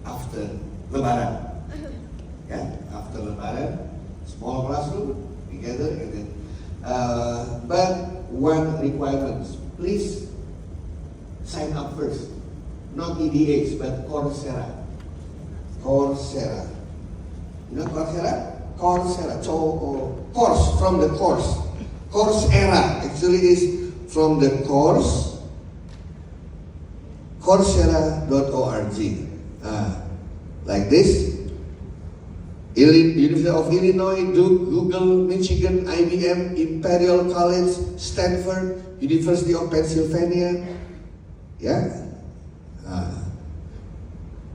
after Lebaran. Yeah, after Lebaran, small classroom together, and then. But one requirement: please sign up first. Not EDX, but Coursera. Coursera. You know Coursera? Coursera. Course, from the course. Coursera actually is from the course. Coursera.org. Like this. University of Illinois, Duke, Google, Michigan, IBM, Imperial College, Stanford, University of Pennsylvania. Yeah.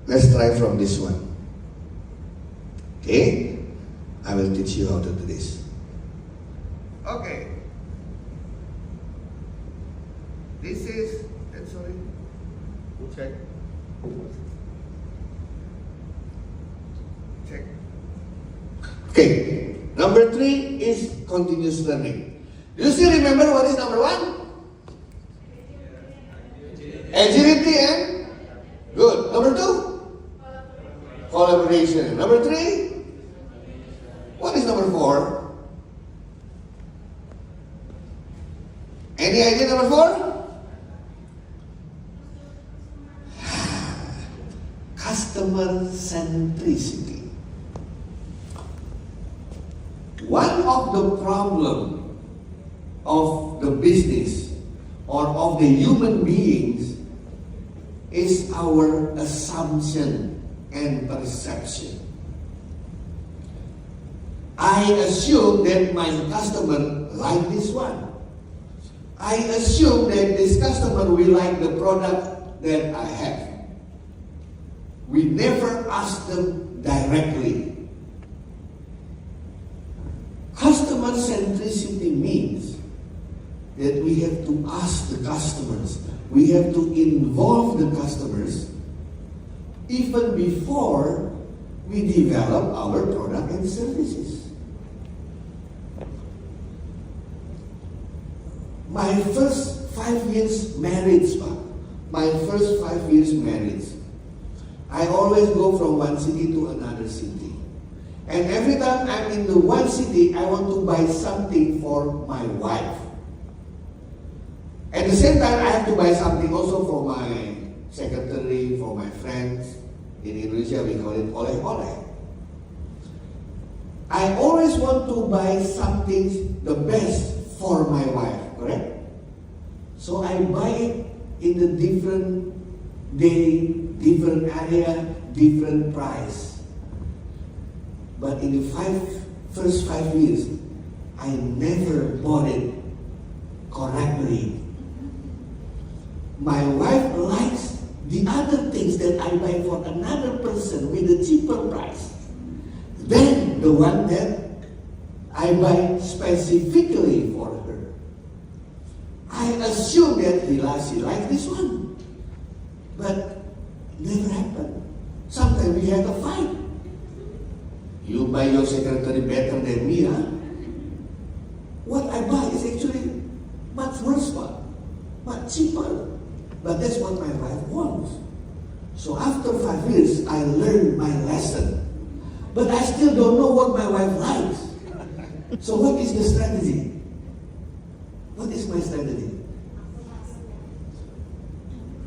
Let's try from this one. Okay? I will teach you how to do this. Okay. This is, sorry. Check. Check. Okay. Number 3 is continuous learning. Do you still remember what is number 1? Agility and? Good. Number 2? Collaboration. Number 3? What is number 4? Any idea number 4? Customer centricity. One of the problems of the business or of the human beings is our assumption and perception. I assume that my customer like this one. I assume that this customer will like the product that I have. We never ask them directly. Customer centricity means that we have to ask the customers, we have to involve the customers even before we develop our product and services. My first 5 years marriage, my first 5 years marriage, I always go from one city to another city. And every time I'm in the one city, I want to buy something for my wife. At the same time, I have to buy something also for my secretary, for my friends. In Indonesia, we call it oleh-oleh. I always want to buy something the best for my wife, correct? So I buy it in a different day, different area, different price. But in the first 5 years, I never bought it correctly. My wife likes the other things that I buy for another person with a cheaper price than the one that I buy specifically for her. I assume that she likes this one, but never happened. Sometimes we had a fight. You buy your secretary better than me, huh? What I buy is actually much worse one, much cheaper. But that's what my wife wants. So after 5 years, I learned my lesson. But I still don't know what my wife likes. So what is the strategy? What is my strategy?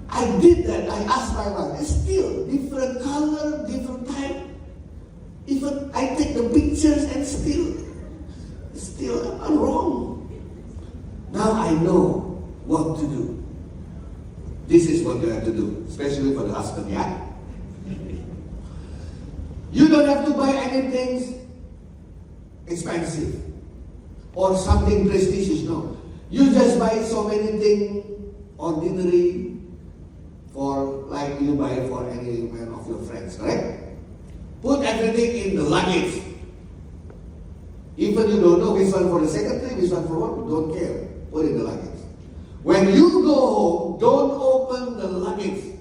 I did that. I asked my wife. It's still different color, different type. Even I take the pictures and still I'm wrong. Now I know what to do. This is what you have to do, especially for the husband, yeah? You don't have to buy anything expensive or something prestigious, no. You just buy so many things ordinary for like you buy for any one of your friends, correct? Put everything in the luggage. Even you don't know which one for the secretary, which one for what, don't care. Put in the luggage. When you go home, don't open the luggage.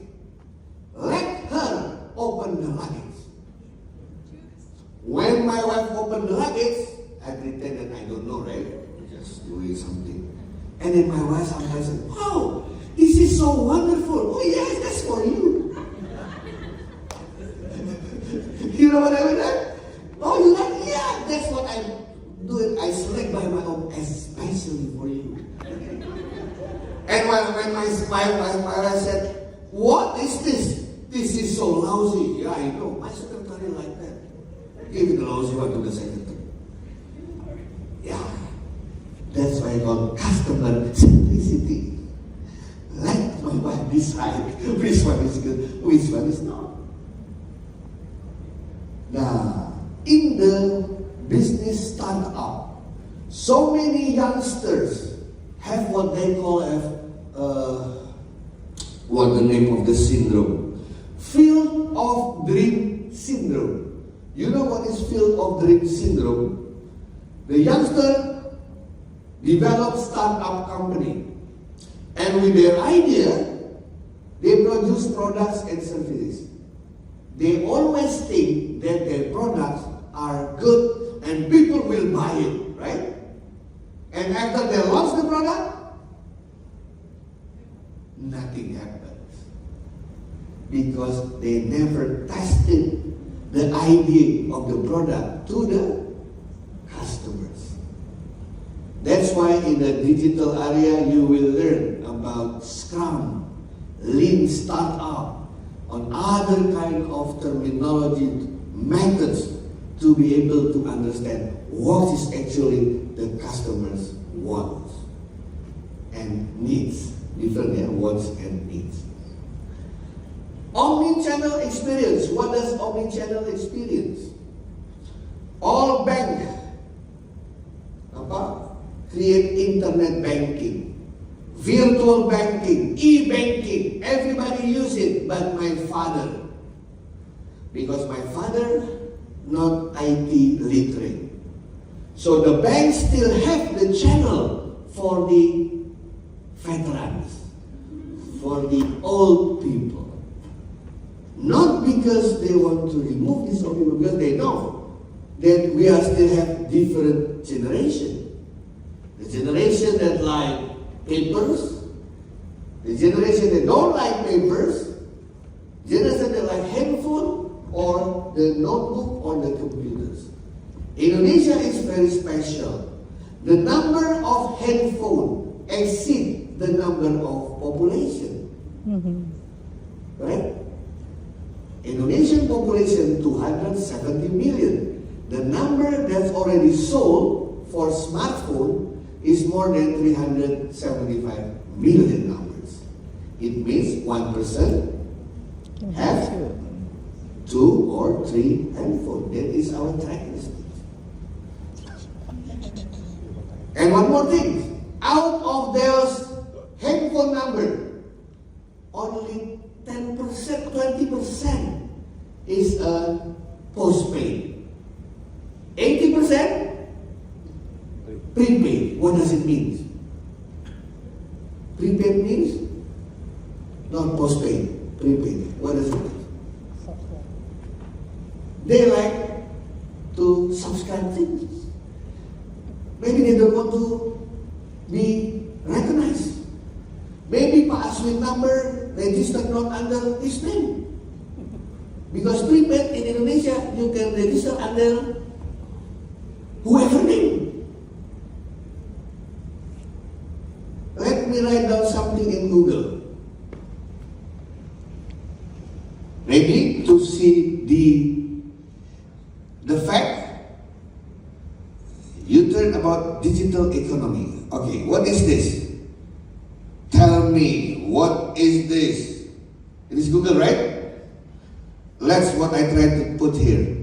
Let her open the luggage. When my wife opened the luggage, I pretend that I don't know, right? Just doing something. And then my wife sometimes said, "Wow, this is so wonderful. Oh yes, that's for you." You know what I mean? Oh, you like? Yeah, that's what I do. I select by my own, especially for you. And when my wife said, "What is this? This is so lousy." Yeah, I know. My secretary like that. Give it the lousy one to the secretary. Yeah. That's why I call customer simplicity. Let my wife decide which one is good, which one is not. Now, in the business startup, so many youngsters have what they call what the name of the syndrome? Field of Dream syndrome. You know what is Field of Dream syndrome? The youngster develops startup company, and with their idea, they produce products and services. They always think that their products are good and people will buy it, right? And after they launch the product, nothing happens. Because they never tested the idea of the product to the customers. That's why in the digital area you will learn about Scrum, Lean Startup, on other kind of terminology, methods to be able to understand what is actually the customers' wants and needs. Different wants and needs. Omni-channel experience. What does omni-channel experience? All bank create internet banking, virtual banking, e-banking. Everybody use it, but my father, because my father not IT literate. So the banks still have the channel for the veterans, for the old people. Not because they want to remove this of people, because they know that we are still have different generation. The generation that like papers, the generation that don't like papers, generation that like handphone or the notebook or the computers. Indonesia is very special. The number of handphone exceeds the number of population. Right? Indonesian population 270 million. The number that's already sold for smartphone is more than 375 million numbers. It means 1% have 2 or 3 handphones. That is our track list. And one more thing, out of those handphone number, only 10%, 20% is postpaid. 80% prepaid. What does it mean? Prepaid means not postpaid, prepaid. What does it mean? They like to subscribe things. Maybe they don't want to be recognized. Maybe Pak Aswin number registered not under his name. Because prepaid in Indonesia, you can register under whoever name. Let me write down something in Google. Maybe to see the fact you turn about digital economy. Okay, what is this? Tell me, what is this? It is Google, right? That's what I tried to put here.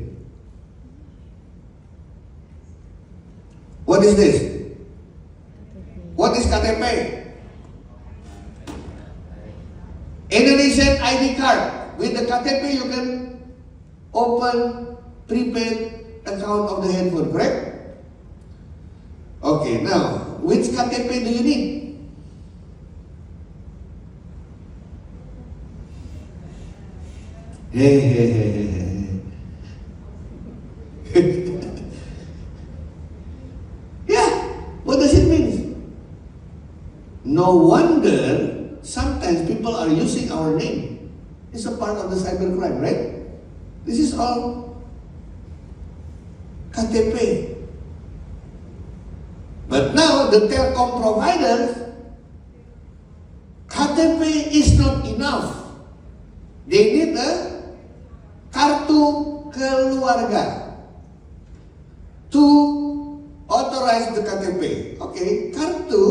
What is this? What is KTP? Indonesian ID card. With the KTP, you can open prepaid account of the handphone, correct? Okay, now, which KTP do you need? Yeah, what does it mean? No wonder sometimes people are using our name. It's a part of the cybercrime, right? This is all KTP. But now the telecom providers, KTP is not enough. They need a kartu keluarga to authorize the KTP. Okay, kartu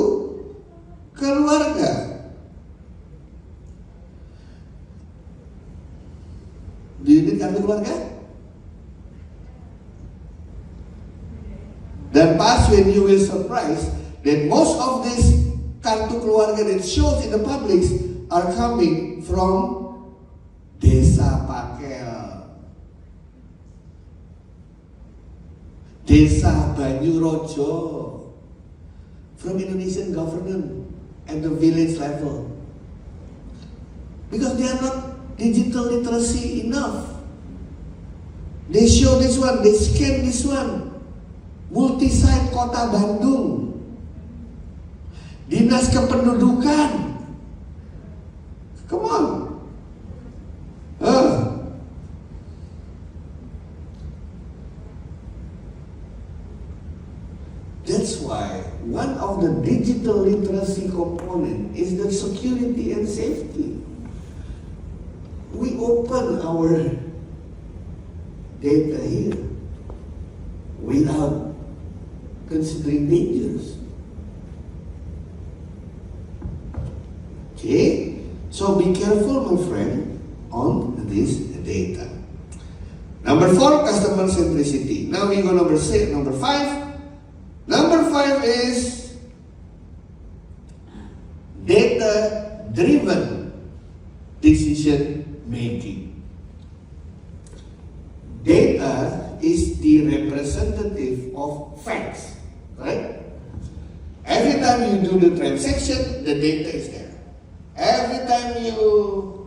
keluarga. Do you need kartu keluarga? Dan pas when you will surprise that most of this kartu keluarga that shows in the public are coming from Desa Pakel, Desa Banyurojo, from Indonesian government at the village level. Because they are not digital literacy enough. They show this one, they scan this one. Multisite Kota Bandung, Dinas Kependudukan. Come on. That's why one of the digital literacy component is the security and safety. We open our data here without considering dangers. Okay? So be careful, my friend, on this data. Number 4, customer centricity. Now we go number 5. Number 5 is data-driven decision making. Data is the representative of facts, right? Every time you do the transaction, the data is there. Every time you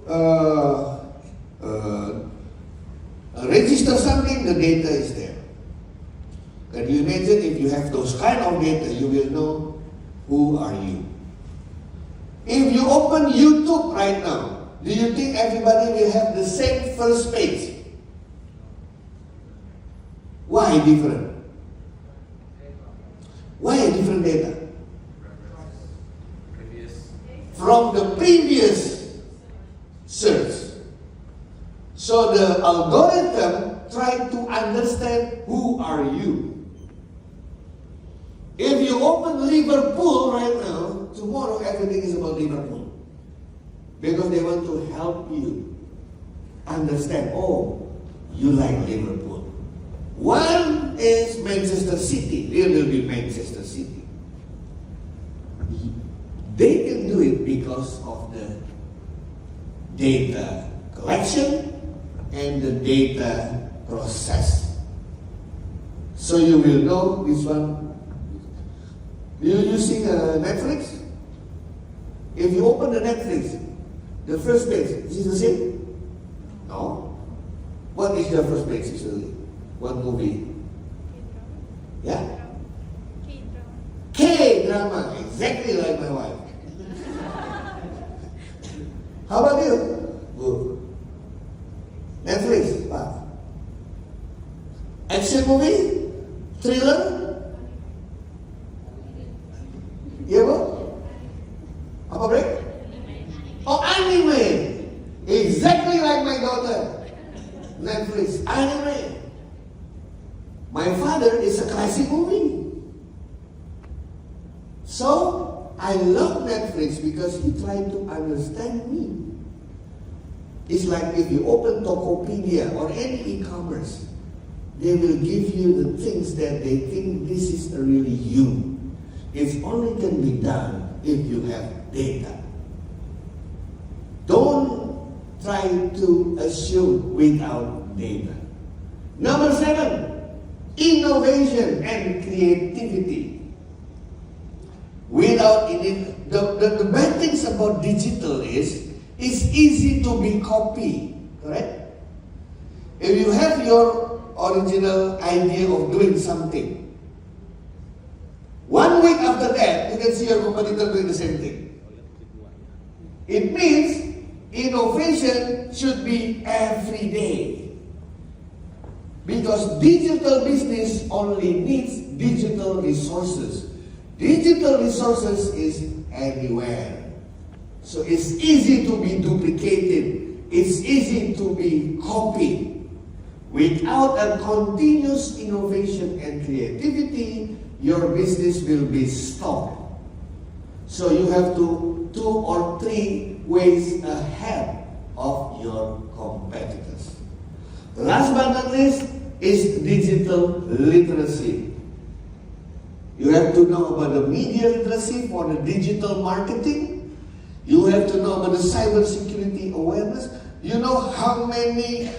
register something, the data is there. Can you imagine if you have those kind of data, you will know who are you. If you open YouTube right now, do you think everybody will have the same first page? Why different? Why different data? From the previous search. So the algorithm try to understand who are you. If you open Liverpool right now, tomorrow everything is about Liverpool. Because they want to help you understand, oh, you like Liverpool. One is Manchester City. There will be Manchester City. They can do it because of the data collection and the data process. So you will know this one. You're using Netflix? If you open the Netflix, the first page, is it the same? No. What is the first page usually? What movie? Yeah? K-drama, exactly like my wife. How about you? Good. Netflix, what? Action movie? Thriller? Iya bu? Apa break? Oh anime! Exactly like my daughter. Netflix, anime. My father is a classic movie. So, I love Netflix because he tried to understand me. It's like if you open Tokopedia or any e-commerce, they will give you the things that they think this is really you. It only can be done if you have data. Don't try to assume without data. Number 7, innovation and creativity. Without it, the bad things about digital is it's easy to be copied, correct? If you have your original idea of doing something, 1 week after that, you can see your competitor doing the same thing. It means innovation should be every day. Because digital business only needs digital resources. Digital resources is anywhere. So it's easy to be duplicated. It's easy to be copied. Without a continuous innovation and creativity, your business will be stopped. So you have to 2 or 3 ways ahead of your competitors. Last but not least is digital literacy. You have to know about the media literacy for the digital marketing. You have to know about the cybersecurity awareness. You know how many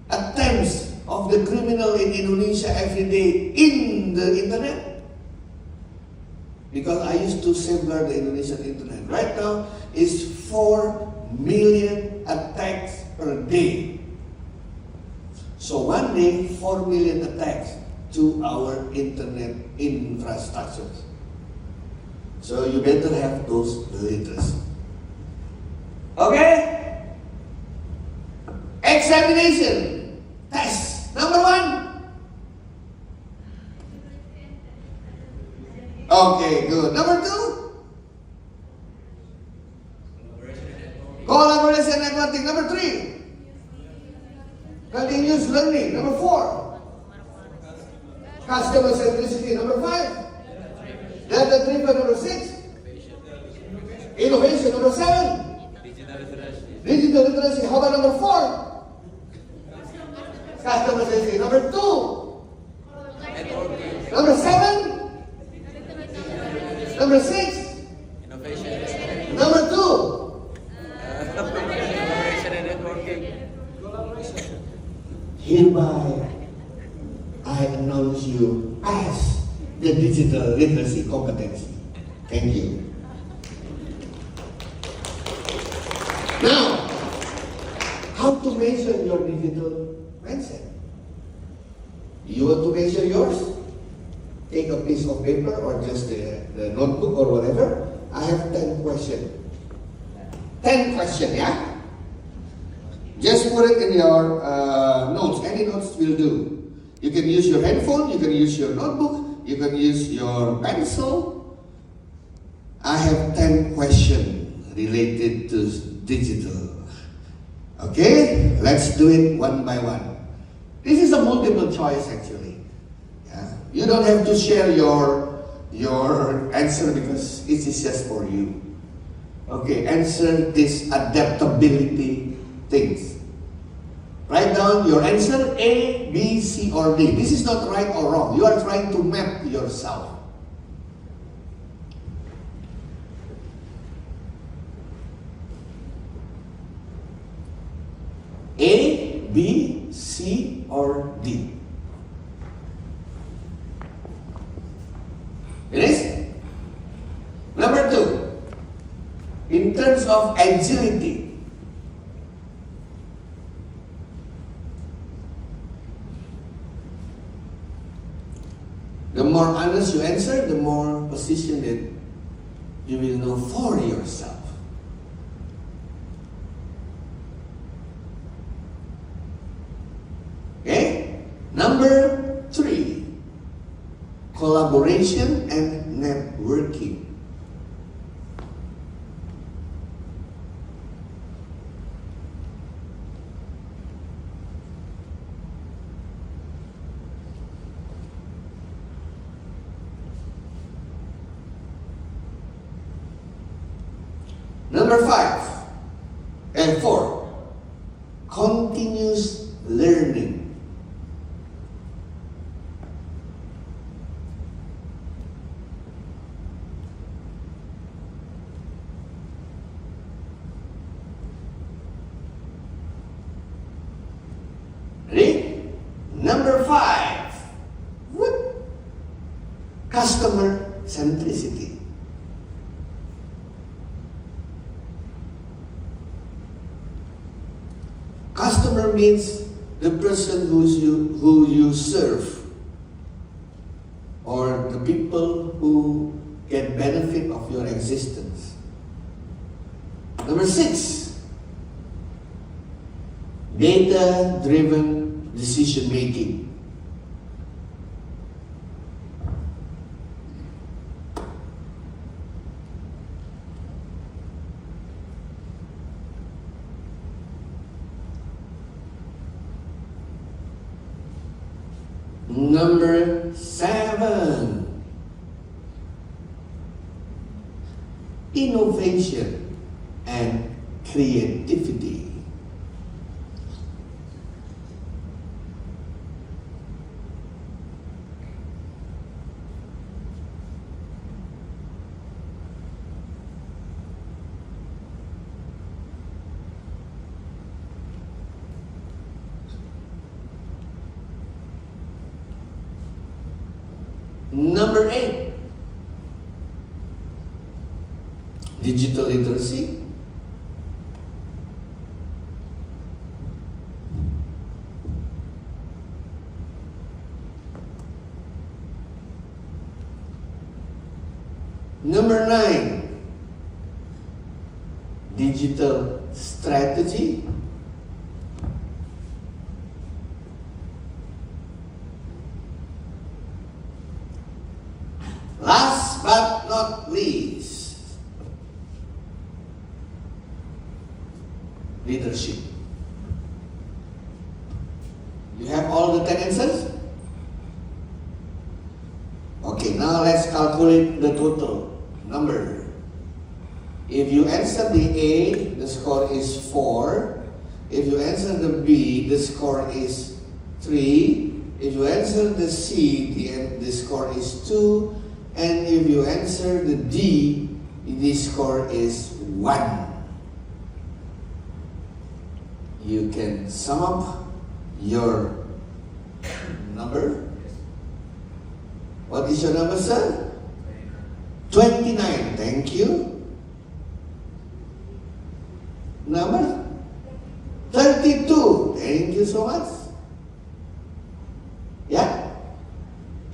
attempts of the criminal in Indonesia every day in the internet? Because I used to safeguard the Indonesian internet. Right now, it's 4 million attacks per day. So one day, 4 million attacks to our internet infrastructure. So you better have those literacy. Okay? Examination. Test. Number 1. Okay, good. Number 2. Collaboration networking. Number 3. Continuous learning. Number 4. Customer centricity. Number 5. Data driven. Number 6. Innovation. Number 7. Digital literacy. How about number 4? Customer centricity. Number 2. Number 7. Number 6. Number 2. Hereby, I announce you as the digital literacy competency. Thank you. Now, how how to measure your digital mindset. You want to measure yours? Take a piece of paper or just the notebook or whatever. I have 10 questions. 10 questions, yeah? Just put it in your notes. Any notes will do. You can use your handphone, you can use your notebook, you can use your pencil. I have 10 questions related to digital. Okay? Let's do it one by one. This is a multiple choice actually. Yeah? You don't have to share your answer because it is just for you. Okay, answer this adaptability things. Write down your answer A, B, C, or D. This is not right or wrong. You are trying to map yourself. A, B, C, or D. Finish? Number 2. In terms of agility, the more honest you answer, the more position that you will know for yourself. Okay? Number 3, collaboration and networking. Number 4, continuous learning. Ready? Number 5, customer centricity. Customer means the person who you serve, or the people who get benefit of your existence. Number 6, data-driven decision making. Number 7, innovation and creativity. Number 8, digital literacy. Number 9, digital strategy. Last but not least, leadership. You have all the 10 answers? Okay, now let's calculate the total number. If you answer the A, the score is 4. If you answer the B, the score is 3. If you answer the C, the score is 2. And if you answer the D, the score is 1. You can sum up your number. What is your number, sir? 29. Thank you. Number 32. so much? Yeah?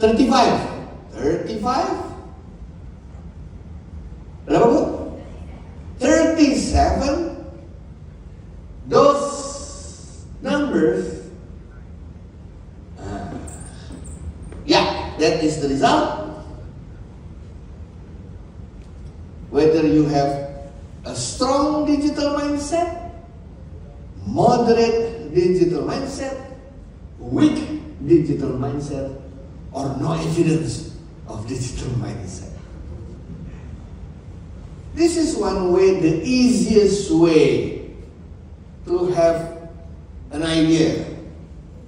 35. 35? Berapa bu? 37. Those numbers, yeah, that is the result. Whether you have a strong digital mindset, moderate digital mindset, weak digital mindset, or no evidence of digital mindset. This is one way, the easiest way to have an idea,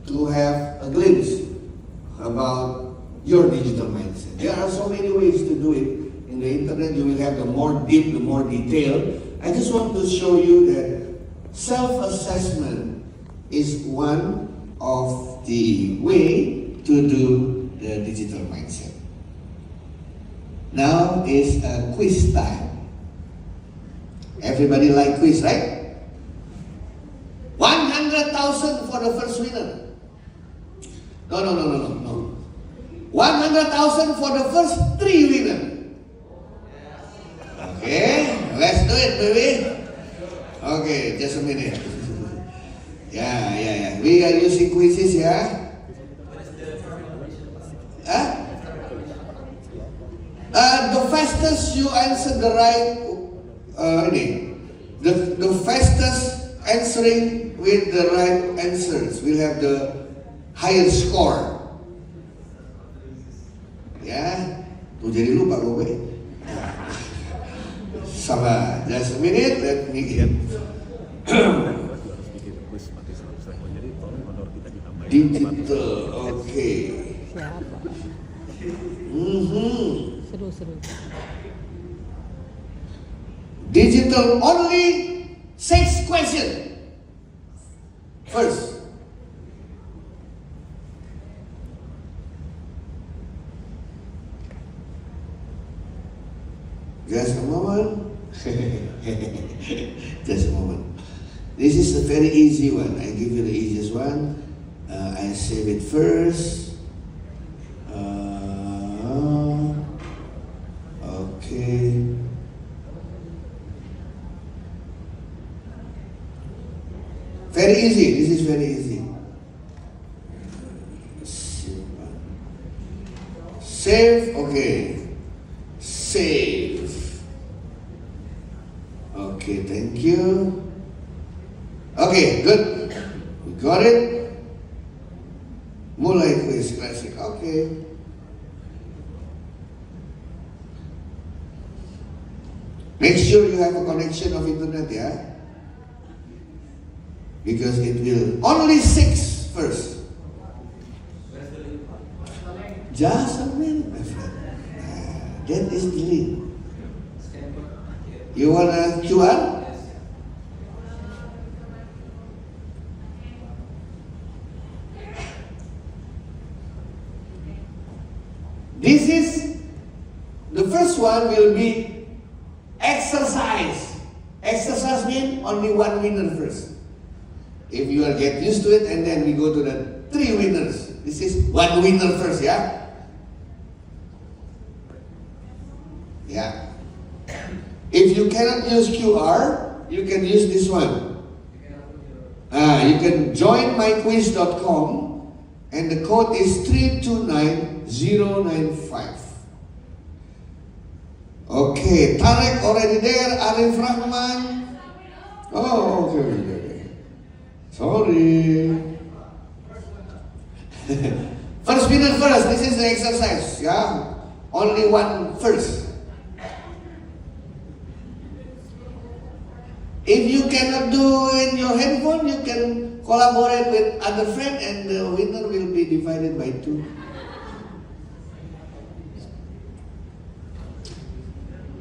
to have a glimpse about your digital mindset. There are so many ways to do it. In the internet, you will have the more deep, the more detailed. I just want to show you that self-assessment is one of the way to do the digital mindset. Now is a quiz time. Everybody like quiz, right? 100,000 for the first winner. No. 100,000 for the first 3 winners. Okay, let's do it, baby. Okay, just a minute. Yeah. We are using quizzes, yeah? The fastest you answer the right, the fastest answering with the right answers will have the higher score. Ya, tuh jadi lupa gue. Sabar, just a minute, let me get. Digital, okay. Seru. Digital only 6 questions. First, just a moment. Just a moment. This is a very easy one. I give you the easiest one. I save it first. Okay. Very easy. This is very easy. Save. Okay. Save. Okay, thank you. Okay, good. We got it. Mulai quiz classic. Okay. Make sure you have a connection of internet, yeah? Because it will only 6 first. Just a minute, my friend. That is the link. You want a QR? This is, the first one will be exercise. Exercise means only 1 winner first. If you are get used to it, and then we go to the 3 winners. This is 1 winner first, yeah? Yeah. If you cannot use QR, you can use this one. You can join myquiz.com and the code is 329095. Okay, Tarek already there, Arif Rahman. Oh, okay. Sorry. First winner first, this is the exercise, yeah? Only 1 first. If you cannot do in your handphone, you can collaborate with other friend and the winner will be divided by 2.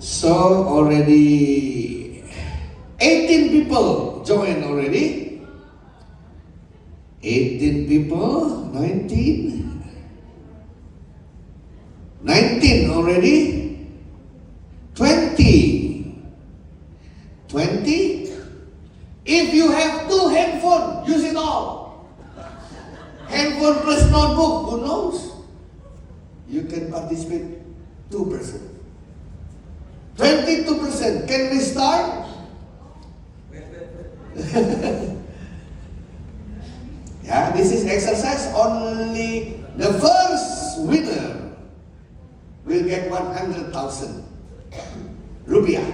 So already 18 people joined already. 18 people, 19. 19 already. 20. 20. If you have 2 handphones, use it all. you can participate 2%. 22%. Can we start? Yeah, this is exercise. Only the first winner will get 100,000 rupiah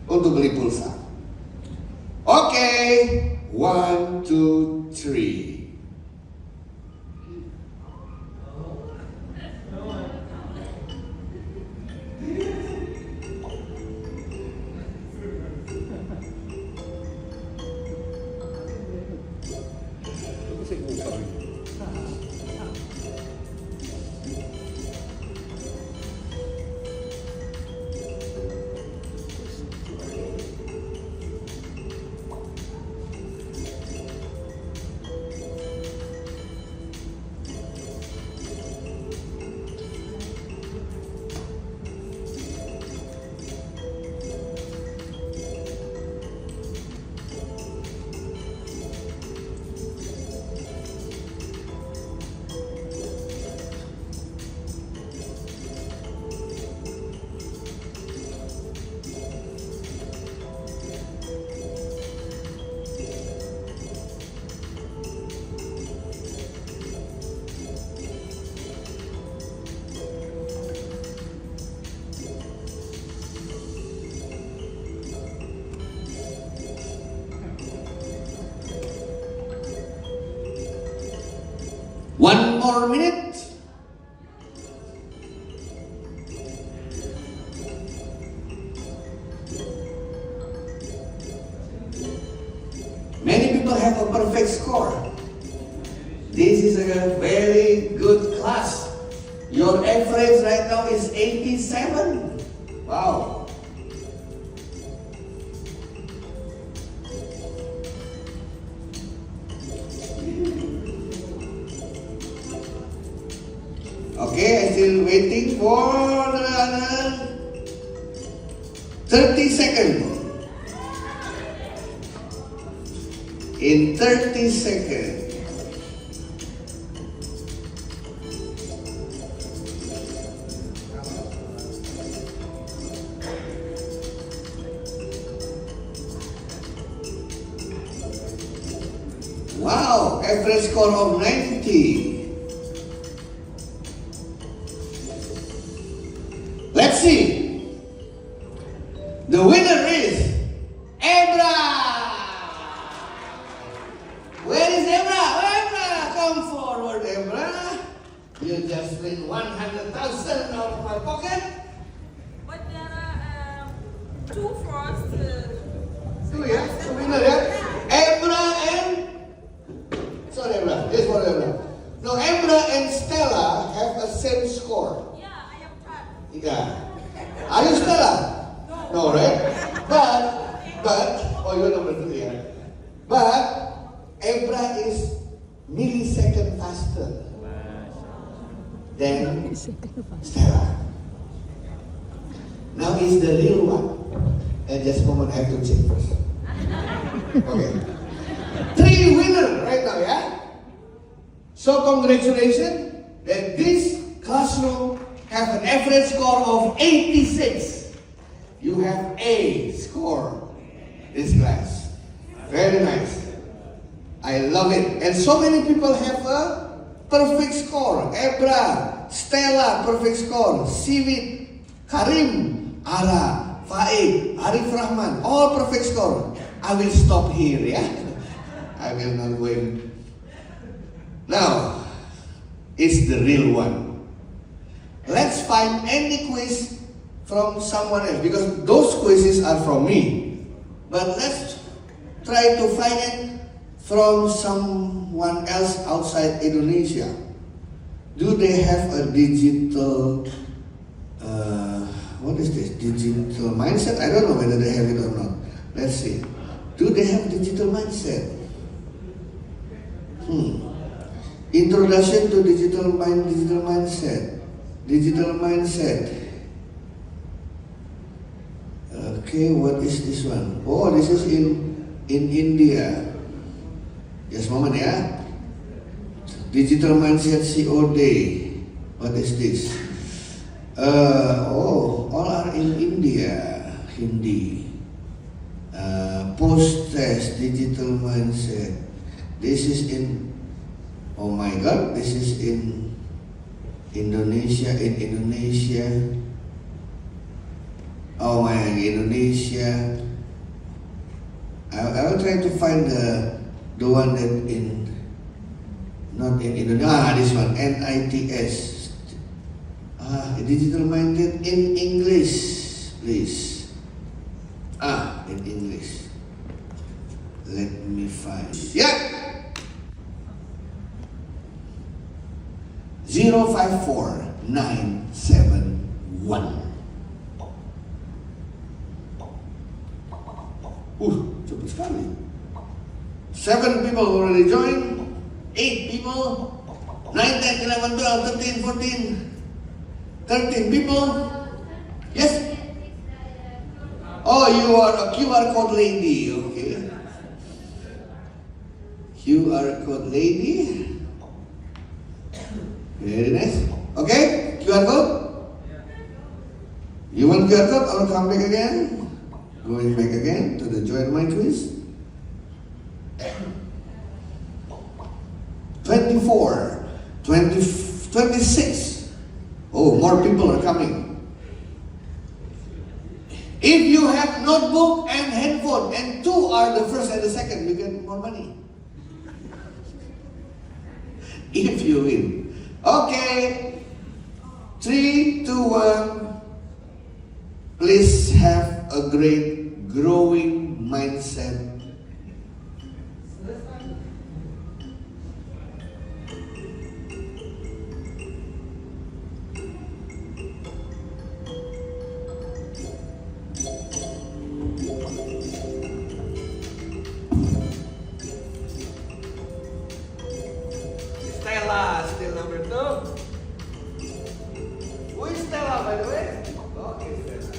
untuk beli pulsa. Okay, 1, 2, 3. One more minute. Many people have a perfect score. This is a very good class. Your average right now is 87. Wow. Okay, I'm still waiting for another 30 seconds. In 30 seconds. Wow, average score of 90. Let's see. The winner is Ebra. Where is Ebra? Ebra, come forward, Ebra. You just win 100,000 out of my pocket. But there are two first. Two, yeah? Two winner, yeah? Ebra and... Sorry, Ebra. This one, Ebra. No, Ebra and Stella have the same score. Yeah, I am third. Yeah. Are you Stella? No, right? But, oh, you're number 2, yeah. But, Ebra is millisecond faster than Stella. Now is the real one. And just a moment, I have to check first. Okay. 3 winners right now, yeah? So congratulations that this classroom have an average score of 86. You have A score this class. Very nice. I love it. And so many people have a perfect score. Ebra, Stella, perfect score. Sivit, Karim, Ara, Faik, Arif Rahman, all perfect score. I will stop here, yeah? I will not win. Now, it's the real one. Let's find any quiz from someone else, because those quizzes are from me. But let's try to find it from someone else outside Indonesia. Do they have a digital, what is this, digital mindset? I don't know whether they have it or not. Let's see. Do they have digital mindset? Introduction to digital mindset. Digital mindset. Okay, what is this one? Oh, this is in India. Just a moment, yeah. Digital mindset COD. What is this? All are in India. Hindi. Post-test, digital mindset. This is in, oh my God, this is in Indonesia. Oh my, Indonesia. I will try to find the one that in, not in Indonesia. This one, NITS. Digital minded in English, please. In English. Let me find. Yeah. 054971. Cepat sekali. 7 people already joined. 8 people. 9, 10, 11, 12, 13, 14. 13 people. Yes? Oh, you are a QR code lady. Okay. QR code lady. Very nice. Okay, QR code. You want QR code? I'll come back again. Going back again to the Join My Quiz. 24, 20, 26. Oh, more people are coming. If you have notebook and handphone and 2 are the first and the second, you get more money. If you win. Okay. 3, 2, 1. Please have a great growing mindset. Stella, still number 2. Who is Stella, by the way? Okay, Stella.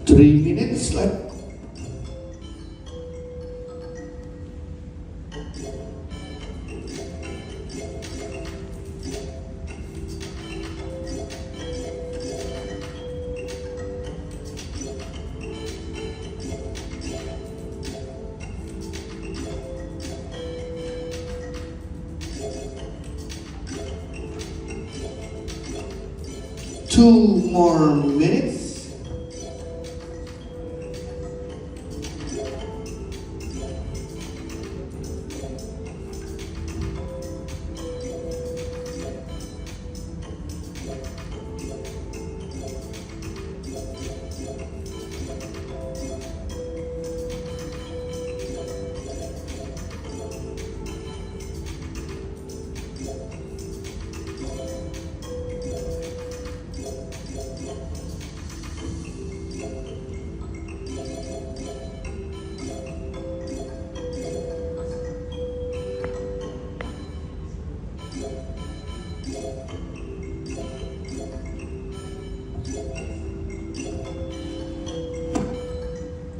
Three minutes left. Two more minutes.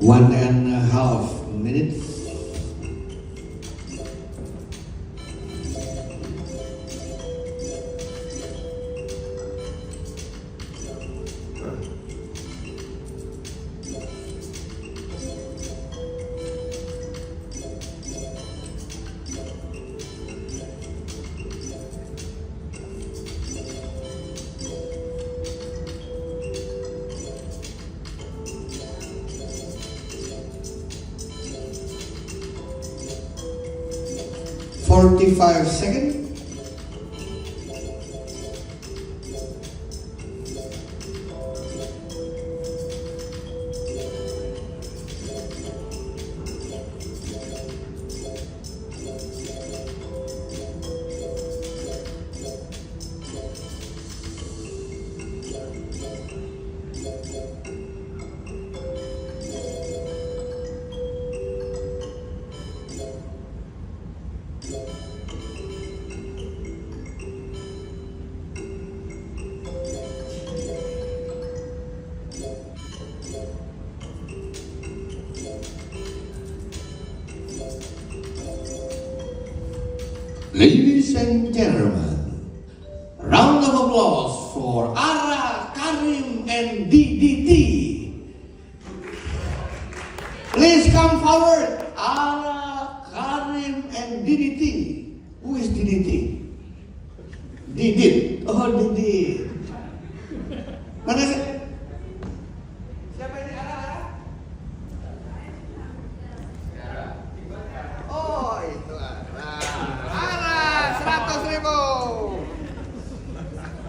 One and a half minutes. 45 seconds. Ladies and gentlemen, round of applause for Ara, Karim, and DDT. Please come forward, Ara, Karim, and DDT. Who is DDT? Didit. Oh, Didit. Mana sih? Siapa ini Ara? Oh, itu Ara. Ara, 100.000.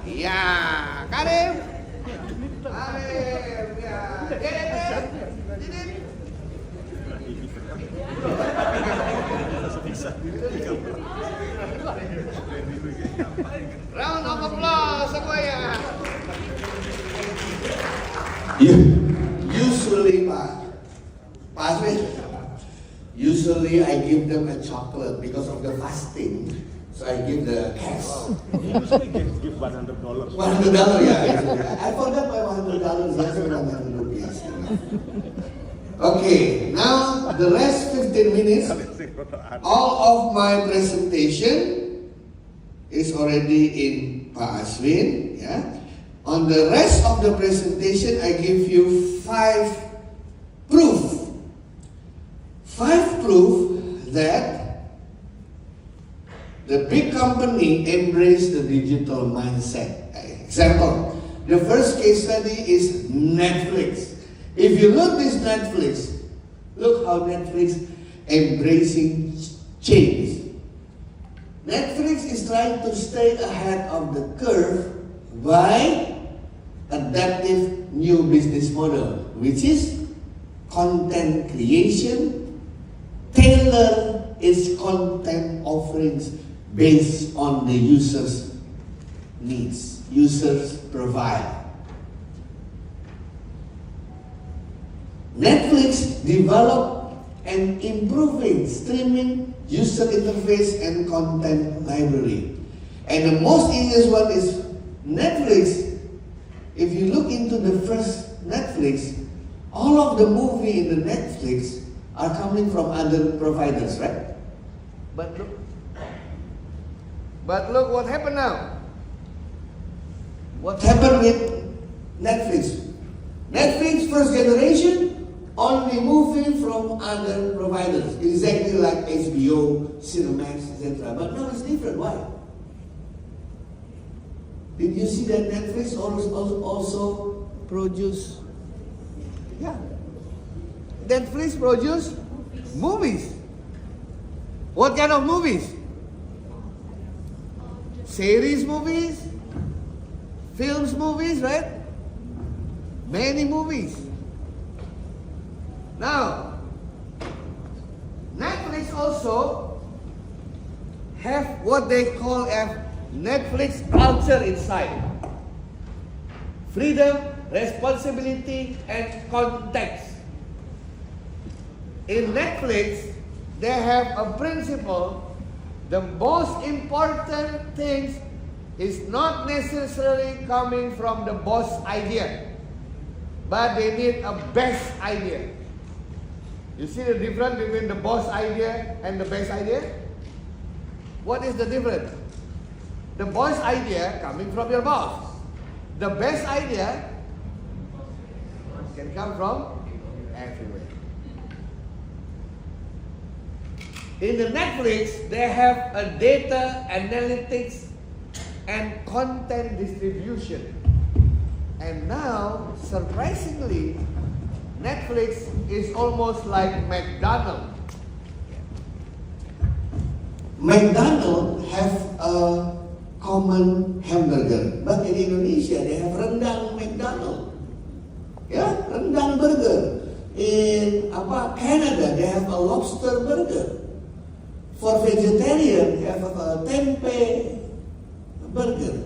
Iya, Karim. Karim, ya. Didit. Round of applause semuanya. Usually, Pak Aswin, usually I give them a chocolate because of the fasting. So I give the cash. Usually give $100. $100, yeah. I forgot my $100. That's $100. Okay, now the rest 15 minutes, all of my presentation is already in Pak Aswin. Yeah. On the rest of the presentation, I give you 5 proof. 5 proof that the big company embrace the digital mindset. Example, the first case study is Netflix. If you look this Netflix, look how Netflix embracing change. Netflix is trying to stay ahead of the curve by adaptive new business model, which is content creation, tailor its content offerings based on the user's needs, user's profile. Netflix developed and improving streaming user interface and content library. And the most easiest one is Netflix. If you look into the first Netflix, all of the movie in the Netflix are coming from other providers, right? But look what happened now. What happened with Netflix? Netflix first generation only moving from other providers, exactly like HBO, Cinemax, etc. But now it's different. Why? Did you see that Netflix also produce? Yeah. Netflix produce movies. What kind of movies? Series movies, films movies, right? Many movies. Now, Netflix also have what they call a Netflix culture inside. Freedom, responsibility, and context. In Netflix, they have a principle. The most important thing is not necessarily coming from the boss idea, but they need a best idea. You see the difference between the boss idea and the best idea? What is the difference? The boss idea coming from your boss. The best idea can come from everywhere. In the Netflix, they have a data analytics and content distribution. And now, surprisingly, Netflix is almost like McDonald's. McDonald's have a common hamburger, but in Indonesia they have rendang McDonald. Yeah, rendang burger. In Canada they have a lobster burger. For vegetarian they have a tempeh burger.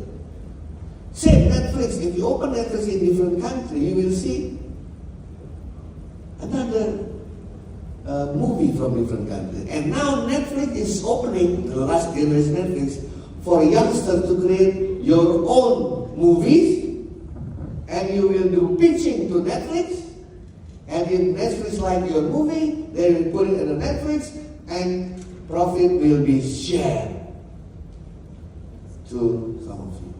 Same Netflix. If you open Netflix in different country, you will see another movie from different country. And now Netflix is opening, the last generation Netflix, for youngsters to create your own movies, and you will do pitching to Netflix, and if Netflix like your movie, they will put it on the Netflix, and profit will be shared to some of you.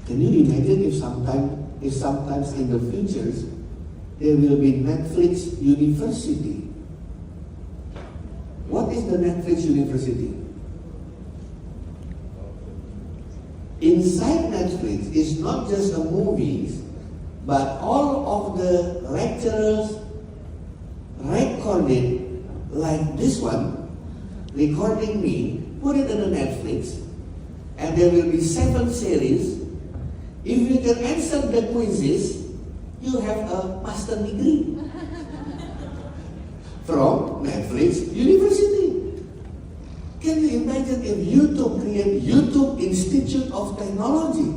Can you imagine if sometimes in the futures there will be Netflix University? What is the Netflix University? Inside Netflix is not just the movies, but all of the lecturers recorded like this one, recording me, put it on the Netflix, and there will be 7 series. If you can answer the quizzes, you have a master degree from Netflix University. Can you imagine if YouTube create YouTube Institute of Technology?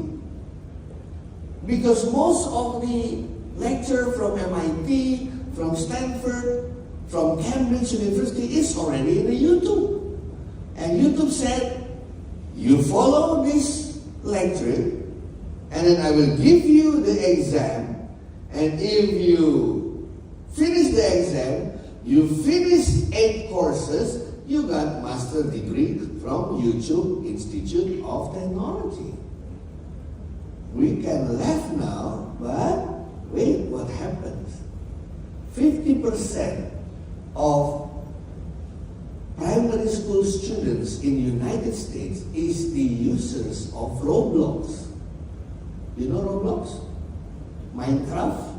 Because most of the lecture from MIT, from Stanford, from Cambridge University is already in the YouTube. And YouTube said, you follow this lecture, and then I will give you the exam, and if you finish the exam, you finish 8 courses, you got master degree from YouTube Institute of Technology. We can laugh now, but wait, what happens? 50% of primary school students in the United States is the users of Roblox. You know Roblox? Minecraft?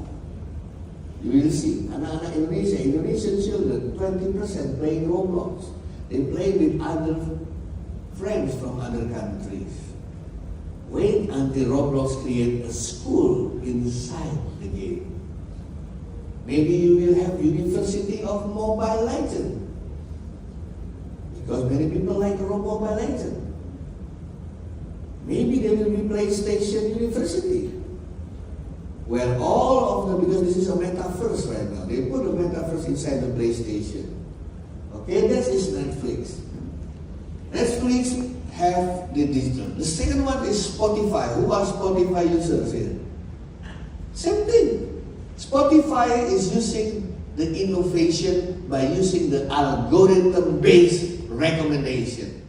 You will see anak-anak Indonesia, Indonesian children, 20% playing Roblox. They play with other friends from other countries. Wait until Roblox create a school inside the game. Maybe you will have University of Mobile Legends. Because many people like Mobile Legends. Maybe there will be PlayStation University. Where all of the, because this is a metaverse right now, they put a metaverse inside the PlayStation. Okay, that is Netflix. Netflix have the digital. The second one is Spotify. Who are Spotify users here? Same thing. Spotify is using the innovation by using the algorithm-based recommendation.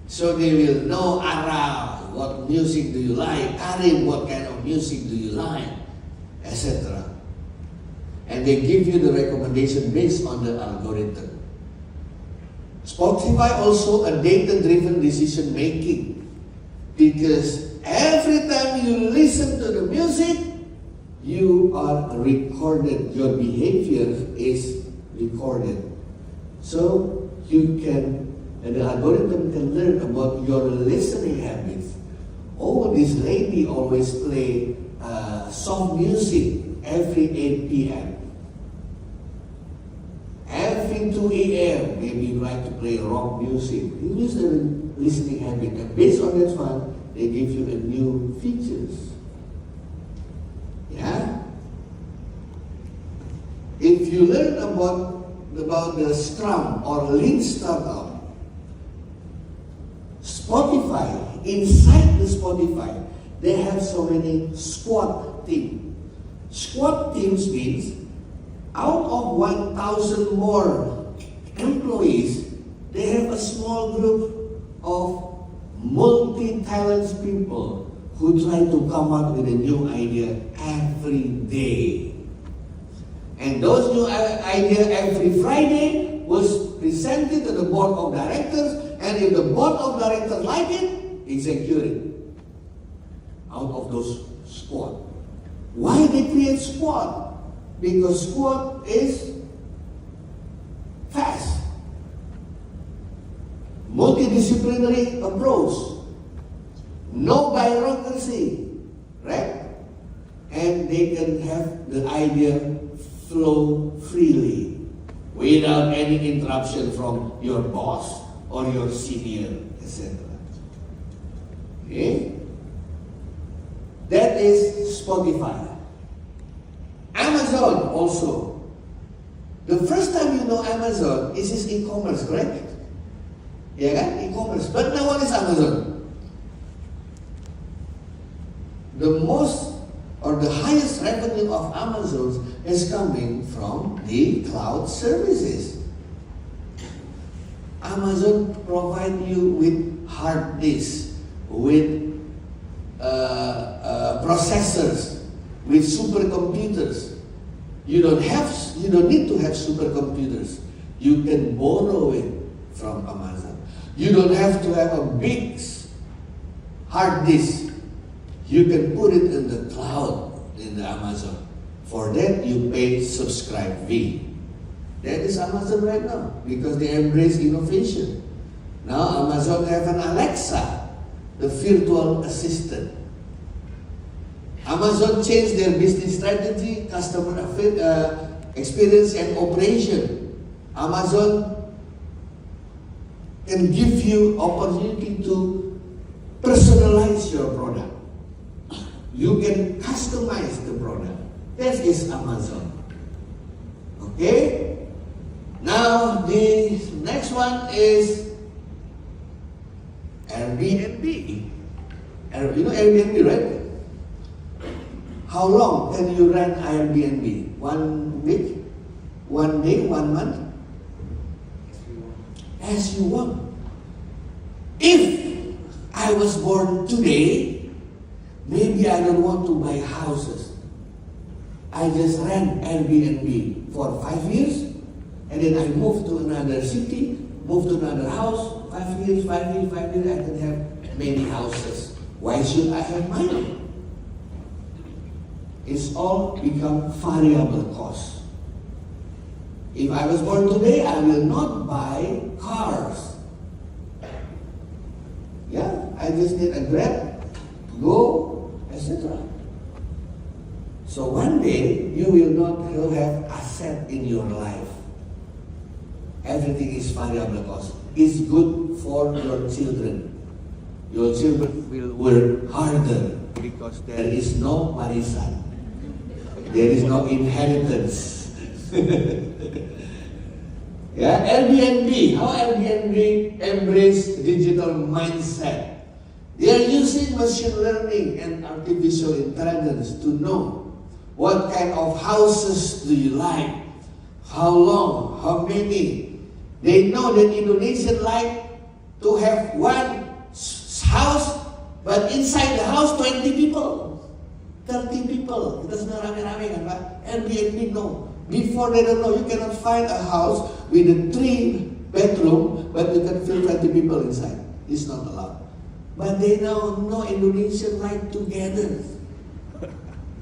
So they will know around what music do you like, Karim, what kind of music do you like, etc. And they give you the recommendation based on the algorithm. Spotify also a data-driven decision making, because every time you listen to the music, you are recorded. Your behavior is recorded. So you can, and the algorithm can learn about your listening habits. Oh, this lady always play soft music every 8 p.m. Every 2 a.m. maybe you like to play rock music. You use the listening habit, and based on that one, they give you a new features. Yeah? If you learn about the Scrum or Lean Startup, Spotify, inside the Spotify, they have so many squad teams. Squad teams means out of 1,000 more employees, they have a small group of multi-talented people who try to come up with a new idea every day. And those new ideas every Friday was presented to the board of directors, and if the board of directors like it, execute it out of those squad. Why they create squad? Because squad is fast. multidisciplinary approach, no bureaucracy, right? And they can have the idea flow freely without any interruption from your boss or your senior, etc. Okay? That is Spotify. Amazon also. The first time you know Amazon is e-commerce, correct? Yeah, kan? E-commerce. But now what is Amazon? The most or the highest revenue of Amazon is coming from the cloud services. Amazon provide you with hard disks, with processors, with supercomputers. You don't need to have supercomputers. You can borrow it from Amazon. You don't have to have a big hard disk. You can put it in the cloud in the Amazon. For that, you pay subscribe fee. That is Amazon right now because they embrace innovation. Now Amazon have an Alexa, the virtual assistant. Amazon changed their business strategy, customer experience, and operation. Amazon can give you opportunity to personalize your product. You can customize the product. That is Amazon. Okay? Now the next one is Airbnb. You know Airbnb, right? How long can you rent Airbnb? 1 week? 1 day? 1 month? As you want. If I was born today, maybe I don't want to buy houses. I just rent Airbnb for 5 years, and then I move to another city, move to another house, 5 years, I can have many houses. Why should I have mine? It's all become variable cost. If I was born today, I will not buy cars. Yeah, I just need a Grab, go, etc. So one day, you will not have asset in your life. Everything is variable cost. It's good for your children. Your children will work harder because there is no warisan. There is no inheritance. Yeah, Airbnb. How Airbnb embrace digital mindset? They are using machine learning and artificial intelligence to know what kind of houses do you like, how long, how many. They know that Indonesians like to have one house, but inside the house 20 people. 30 people, kita semua rame-rame kan Pak? Airbnb no. Before they don't know, you cannot find a house with a 3 bedroom, but you can fit 20 people inside. It's not allowed. But they now know Indonesian like together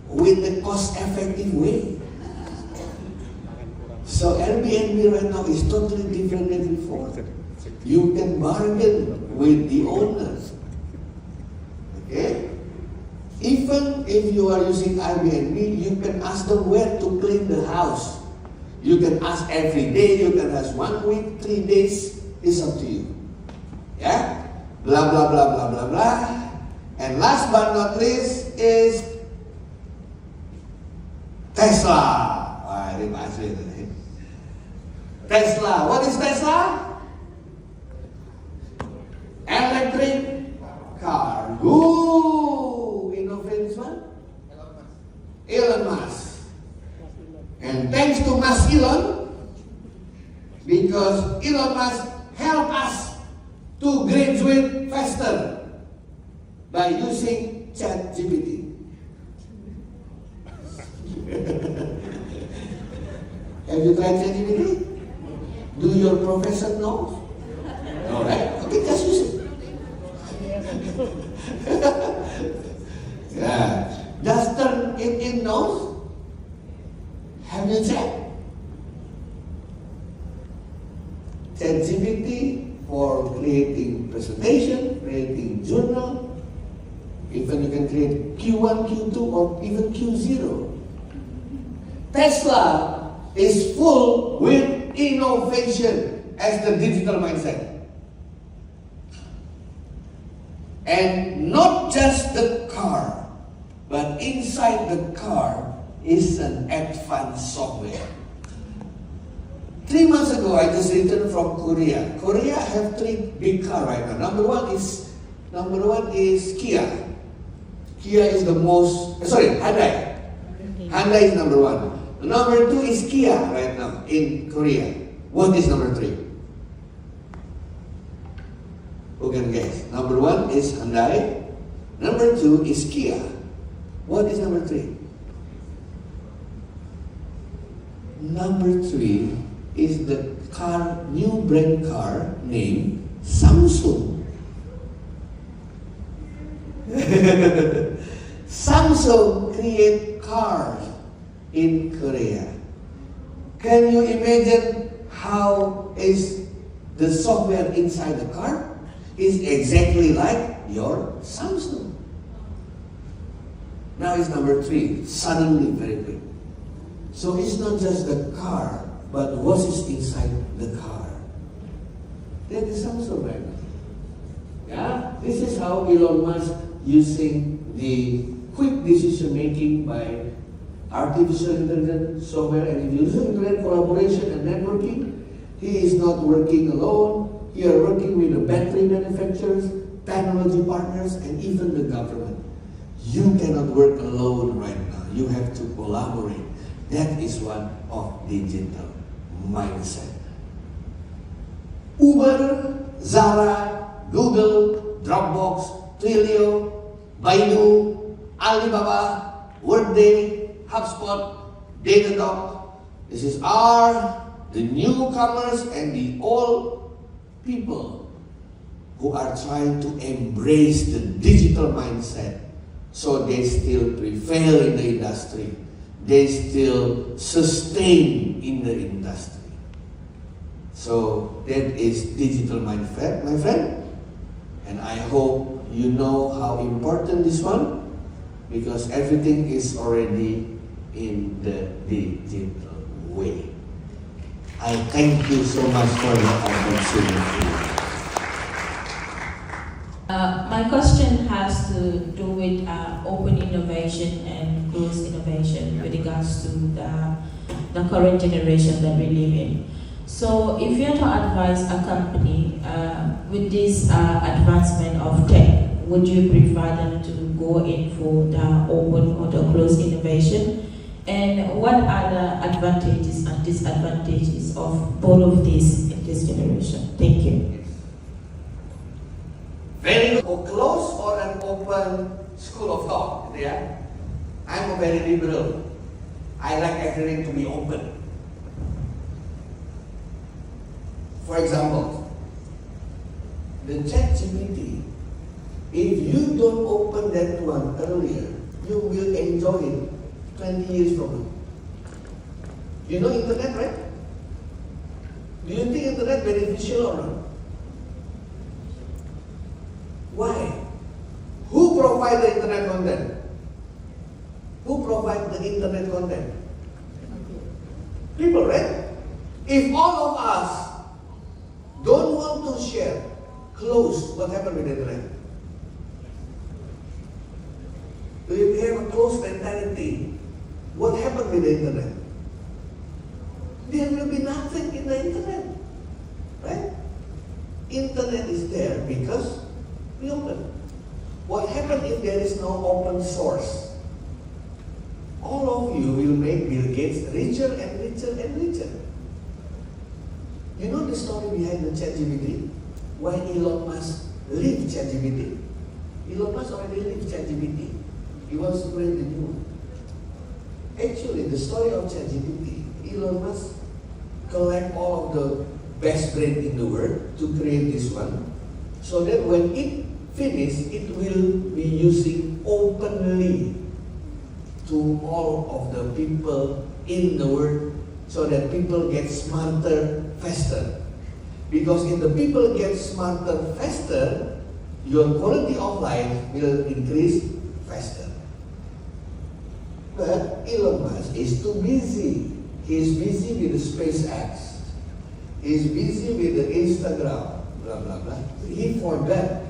with a cost-effective way. So Airbnb right now is totally different than before. You can bargain with the owners. Okay? Even if you are using Airbnb, you can ask them where to clean the house. You can ask every day, you can ask 1 week, 3 days, it's up to you. Yeah? Blah, blah, blah, blah, blah, blah. And last but not least is Tesla. Wah, ini asli ini. Tesla. What is Tesla? Electric car. Who innovated this one? Elon Musk. And thanks to Mas Elon, because Elon Musk helped us to graduate faster by using ChatGPT. Have you tried ChatGPT? Do your professor know? No, right? Okay, just use it. Yeah. Does turn in nose? Have you checked? ChatGPT for creating presentation, creating journal, even you can create Q1, Q2, or even Q0. Tesla is full with innovation as the digital mindset. And not just the car, but inside the car is an advanced software. 3 months ago, I just returned from Korea. Korea have 3 big cars right now. Number one is Kia. Kia is the most, Hyundai. Hyundai is number 1. Number 2 is Kia right now in Korea. What is number 3? Who can guess? Number 1 is Hyundai. Number 2 is Kia. What is number 3? Number 3 is the new brand car named Samsung. Samsung create cars in Korea. Can you imagine how is the software inside the car? Is exactly like your Samsung. Now it's number 3, suddenly very quick. So it's not just the car, but what is inside the car. That is Samsung right now. Yeah, this is how Elon Musk using the quick decision making by artificial intelligence, software, and if you use internet collaboration and networking, he is not working alone. He is working with the battery manufacturers, technology partners, and even the government. You cannot work alone right now. You have to collaborate. That is one of digital mindset. Uber, Zara, Google, Dropbox, Twilio, Baidu, Alibaba, Workday, HubSpot, Datadog. This is the newcomers and the old people who are trying to embrace the digital mindset so they still prevail in the industry. They still sustain in the industry. So that is digital mindset, my friend. And I hope you know how important this one, because everything is already in the digital way. I thank you so much for the opportunity. My question has to do with open innovation and closed innovation with regards to the current generation that we live in. So if you are to advise a company with this advancement of tech, would you prefer them to go in for the open or the closed innovation? And what are the advantages and disadvantages of both of these in this generation? Thank you. Very good. Or closed or an open school of thought. Yeah? I'm a very liberal. I like everything to be open. For example, the ChatGPT, if you don't open that one earlier, you will enjoy it 20 years from now. You know internet, right? Do you think internet beneficial or not? Why? Who provide the internet content? Who provide the internet content? People, right? If all of us don't want to share, close, what happened with the internet? If we have a closed mentality, what happened with the internet? There will be nothing in the internet, right? Internet is there because we open. What happens if there is no open source? All of you will make Bill Gates richer and richer and richer. You know the story behind the ChatGPT? Why Elon Musk leave ChatGPT? Elon Musk already leave ChatGPT. He wants to create the new one. Actually, the story of ChatGPT, Elon Musk collect all of the best brain in the world to create this one, so that when it finishes, it will be using openly to all of the people in the world, so that people get smarter faster. Because if the people get smarter faster, your quality of life will increase faster. But Elon Musk is too busy. He's busy with the SpaceX. He's busy with the Instagram, blah, blah, blah. He forgot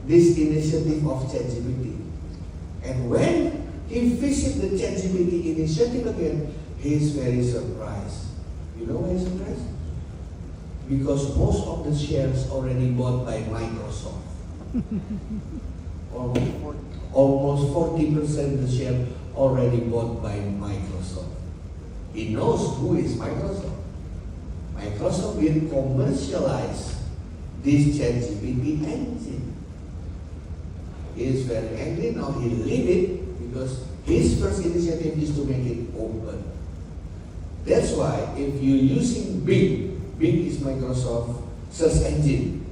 this initiative of ChatGPT. And when he visited the ChatGPT initiative again, he's very surprised. You know why he's surprised? Because most of the shares already bought by Microsoft. Almost 40% of the share already bought by Microsoft. He knows who is Microsoft. Microsoft will commercialize this ChatGPT engine. He is very angry now. He leave it because his first initiative is to make it open. That's why if you're using Bing is Microsoft search engine.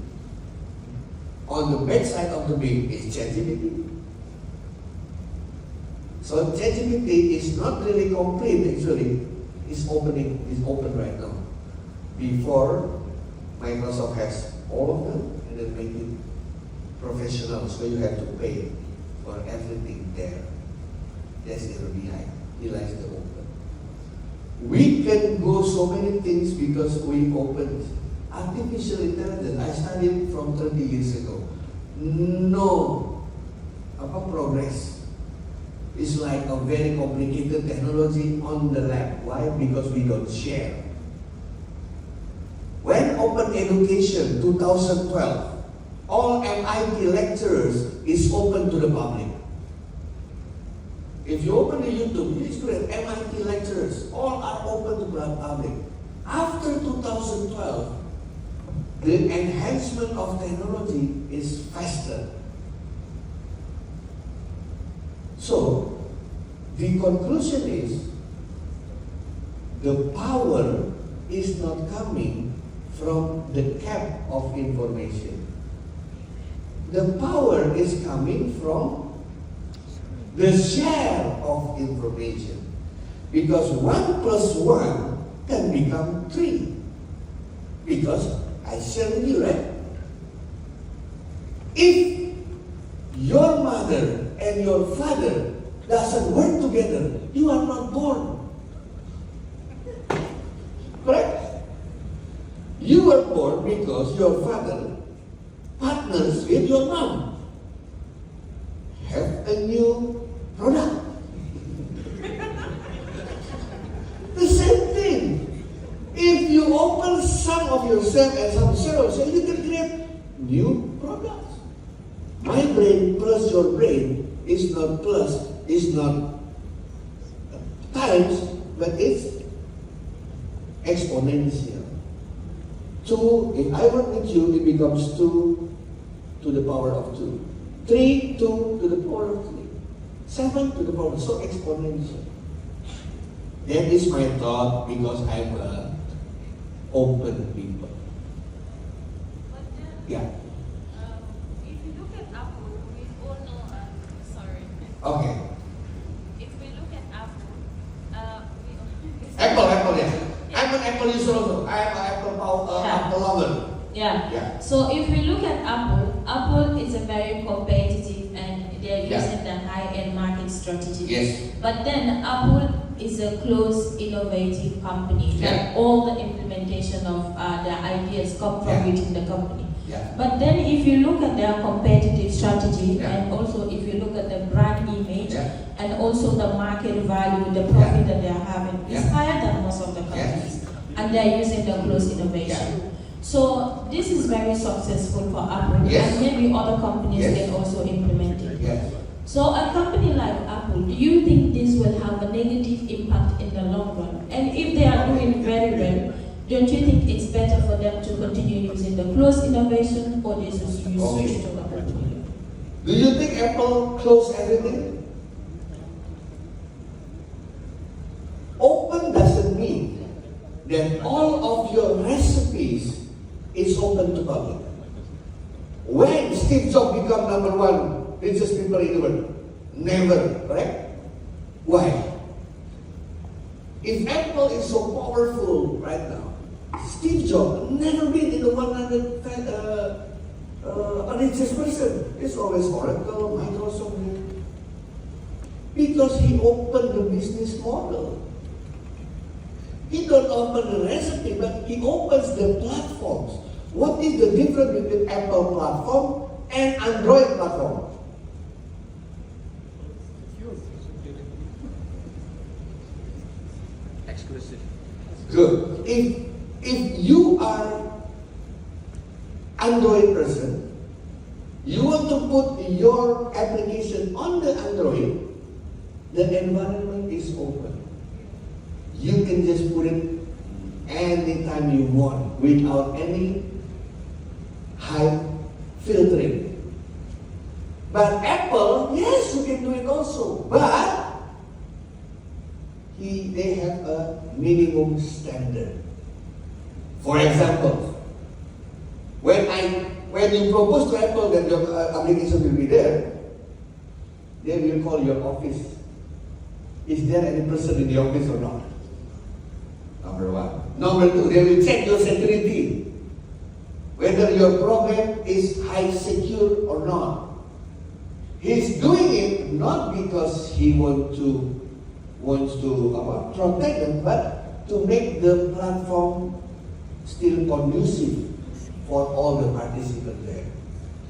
On the backside of the Bing is ChatGPT. So ChatGPT is not really complete actually. It's open right now. Before Microsoft has all of them and then make it professional, so you have to pay for everything there. That's the behind. He likes the open. We can go so many things because we opened artificial intelligence. I studied from 30 years ago. No progress. It's like a very complicated technology on the lab. Why? Because we don't share. When Open Education 2012, all MIT lecturers is open to the public. If you open the YouTube, you see MIT lecturers, all are open to the public. After 2012, the enhancement of technology is faster. So, the conclusion is, the power is not coming from the cap of information. The power is coming from the share of information. Because 1 plus 1 can become 3. Because I share with you, right? If your mother and your father doesn't work together, you are not born. Correct? You were born because your father partners with your mom. Have a new product. The same thing. If you open some of yourself and some share of yourself, you can create new products. My brain plus your brain is not plus, is not times, but it's exponential. 2, if I work with you, it becomes 2 to the power of 2. 3, 2 to the power of 3. 7 to the power of 2. So exponential. That is my thought because I'm an open people. But then, Yeah. if you look at Apple, we all know, sorry. Okay. If we look at Apple, Apple, yeah. I'm an Apple user also. I am an Apple lover. Yeah. Yeah. So if we look at Apple, Apple is a very competitive and they're using the high-end market strategy. Yes. But then Apple is a closed, innovative company. Yeah. Like all the implementation of the ideas come from within the company. Yeah. But then if you look at their competitive strategy and Yeah. also if you look at the brand image Yeah. and also the market value, the profit that they are having is Yeah. higher than most of the companies. And they are using the closed innovation. So this is very successful for Apple Yes. and maybe other companies Yes. can also implement it. Yes. So a company like Apple, do you think this will have a negative impact in the long run? And if they are doing very well, don't you think it's better for them to continue using the closed innovation or they should switch to Apple? Do you think Apple closed everything? Open doesn't mean that all of your recipes is open to public. When Steve Jobs become #1 richest people in the world? Never, correct? Why? If Apple is so powerful right now, Steve Jobs never been in the 100 richest person. It's always Oracle, Microsoft. Because he opened the business model. He don't open the recipe, but he opens the platforms. What is the difference between Apple platform and Android platform? Exclusive. Good. If you are Android person, you want to put your application on the Android, the environment is open. You can just put it anytime you want without any high filtering. But Apple, yes, you can do it also. But they have a minimum standard. For example, when you propose to Apple that your application will be there, they will call your office. Is there any person in the office or not? Number one. Number two, they will check your security. Whether your program is high secure or not. He's doing it not because he wants to protect them, but to make the platform still conducive for all the participants there.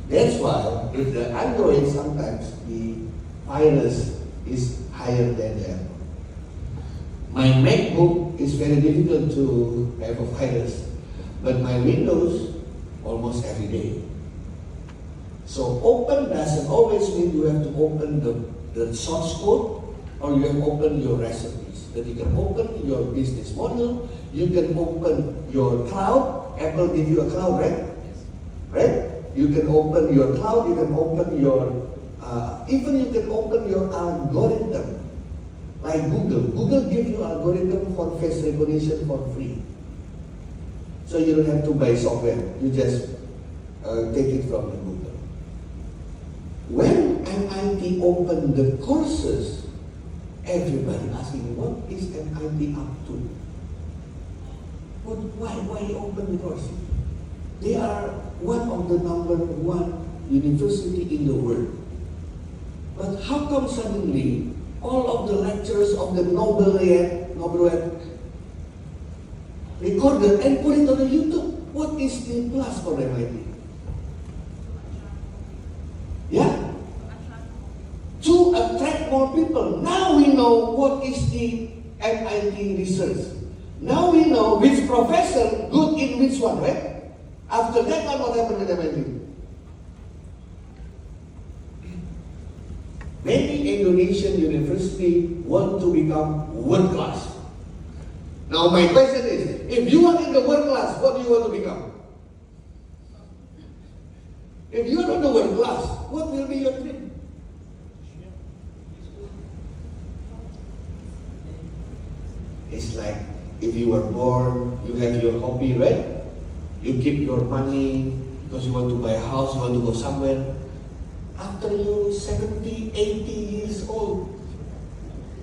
That's why with the Android sometimes the virus is higher than the Apple. My MacBook is very difficult to have a virus, but my Windows almost every day. So open doesn't always mean you have to open the source code or you have to open your recipes. That you can open your business model, you can open your cloud. Apple give you a cloud, right? Right? You can open your cloud, you can open your, even you can open your algorithm. Like Google. Google gives you algorithm for face recognition for free. So you don't have to buy software. You just take it from the Google. When MIT opened the courses, everybody asking, what is MIT up to? Why open the course? They are one of the number one university in the world. But how come suddenly all of the lectures of the Nobel recorded and put it on the YouTube? What is the plus for MIT? Yeah? To attract more people. Now we know what is the MIT research. Now we know which professor good in which one, right? After that, what happened with MIT? Many Indonesian universities want to become world class. Now my question is, if you are in the world class, what do you want to become? If you are in the world class, what will be your dream? It's like if you were born, you have your hobby, right? You keep your money because you want to buy a house, you want to go somewhere. After you 70, 80 years old,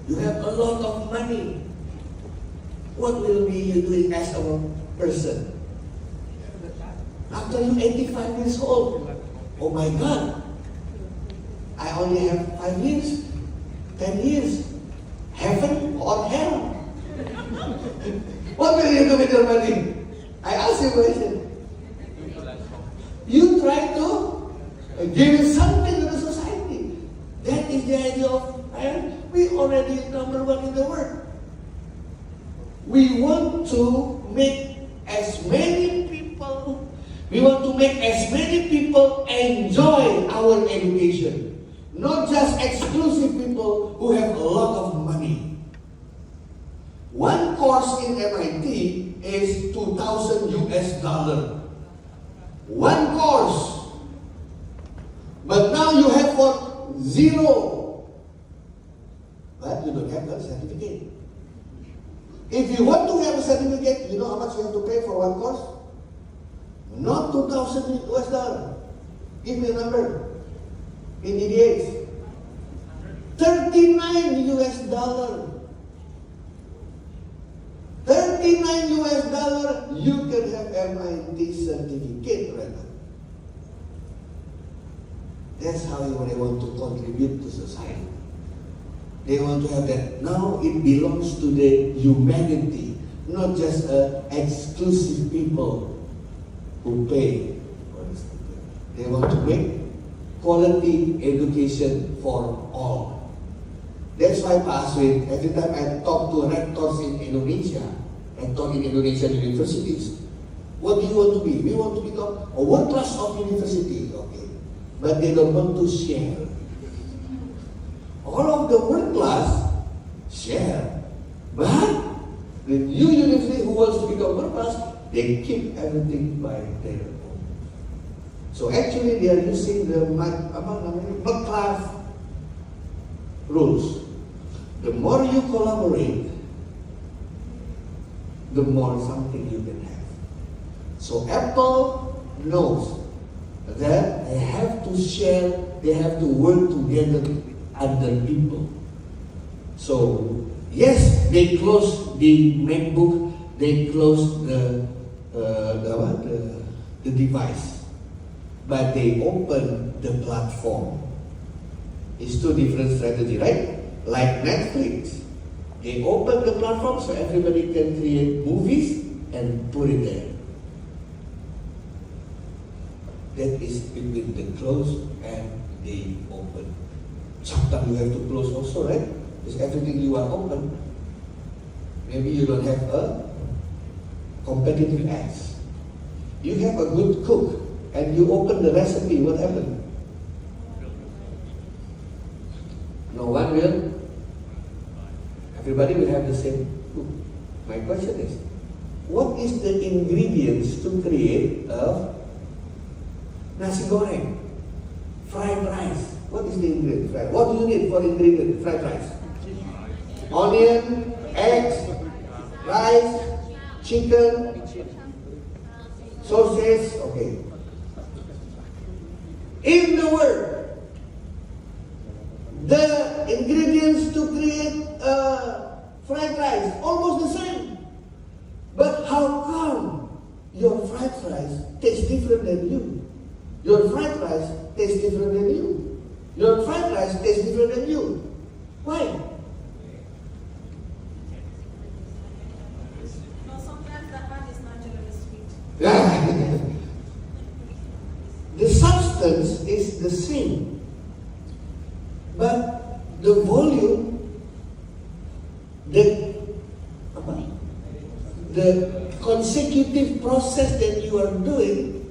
you have a lot of money. What will be you doing as a person? After you 85 years old, oh my God, I only have 5 years, 10 years, heaven or hell? What will you do with your money? I ask you a question. You try to give something to the society. That is the idea of, we already number one in the world. We want to make as many people enjoy our education. Not just exclusive people who have a lot of money. One course in MIT is $2,000 US. One course. But now you have for zero. But you don't have that certificate. If you want to have a certificate, you know how much you have to pay for one course? Not $2,000 US. Give me a number. In EDH. $39 US. $39 $39 US, you can have MIT certificate right now. That's how they want to contribute to society. They want to have that. Now it belongs to the humanity, not just exclusive people who pay for this. They want to make quality education for all. That's why Pak Aswin, every time I talk to rectors in Indonesia, and talk in Indonesian universities, what do you want to be? We want to become a world class of university, okay? But they don't want to share. All of the world class share, but the new university who wants to become world class, they keep everything by their own. So actually, they are using the McClave rules. The more you collaborate, the more something you can have. So Apple knows that they have to share, they have to work together with other people. So yes, they closed the MacBook, they closed the device, but they opened the platform. It's two different strategies, right? Like Netflix, they open the platform so everybody can create movies and put it there. That is between the close and the open. Sometimes you have to close also, right? Because everything you are open. Maybe you don't have a competitive edge. You have a good cook and you open the recipe, what happened? No one will. Everybody will have the same cook. My question is, what is the ingredients to create a nasi goreng, fried rice? What is the ingredient? Fried. What do you need for ingredient fried rice? Onion, eggs, rice, chicken, sausage. Okay. In the world, the ingredients to create fried rice almost the same. But how come your fried rice tastes different than you? Your fried rice tastes different than you. Your fried rice tastes different than you. Why? No, sometimes the heart is naturally sweet. The substance is the same, but the volume, the consecutive process that you are doing,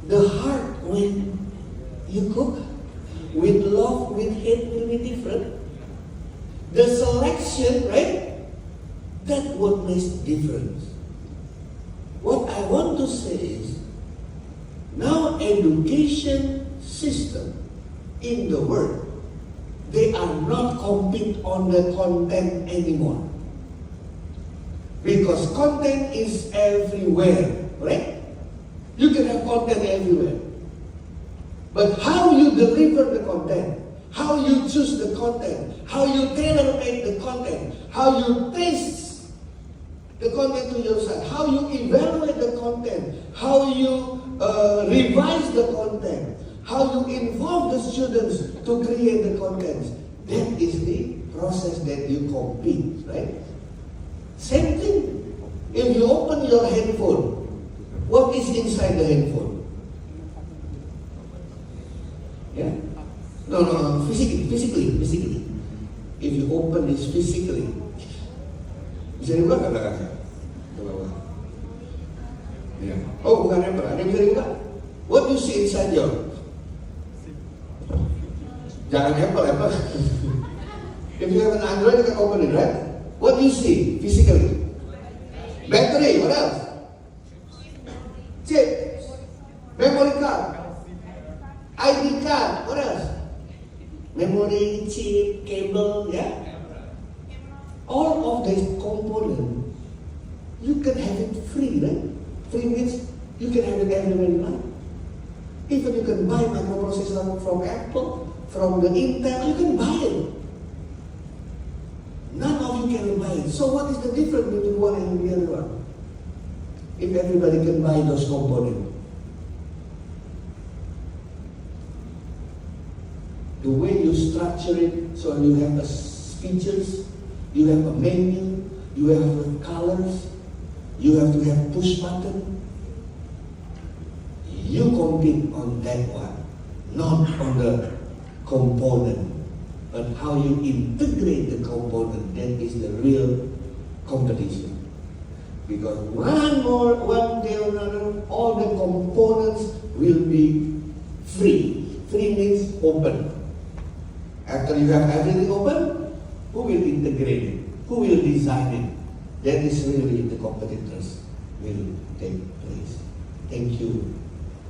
the heart when you cook, with love, with hate will be different. The selection, right? That's what makes difference. What I want to say is, now education system in the world, they are not compete on the content anymore. Because content is everywhere, right? You can have content everywhere. But how you deliver the content, how you choose the content, how you tailor-make the content, how you taste the content to yourself, how you evaluate the content, how you revise the content, how you involve the students to create the contents. That is the process that you compete, right? Same thing. If you open your handphone, what is inside the handphone? Yeah? No, physically. If you open this physically, bisa dibuka nggak kakak? Ke bawah. Ya. Oh, bukan hamper. Ada yang bisa dibuka? What do you see inside your? Jangan hamper. If you have an Android, you can open it, right? What do you see physically? Battery. What else? Chip. Memory card. ID card. What else? Memory, chip, cable, yeah? All of these components, you can have it free, right? Free means you can have it everywhere you like. Even you can buy microprocessor from Apple, from the Intel, you can buy it. None of you cannot buy it. So what is the difference between one and the other one? If everybody can buy those components. The way you structure it, so you have a features, you have a menu, you have colors, you have to have push button. You compete on that one, not on the component, but how you integrate the component. That is the real competition. Because one day or another, all the components will be free. Free means open. After you have everything open, who will integrate it? Who will design it? That is really the competitors will take place. Thank you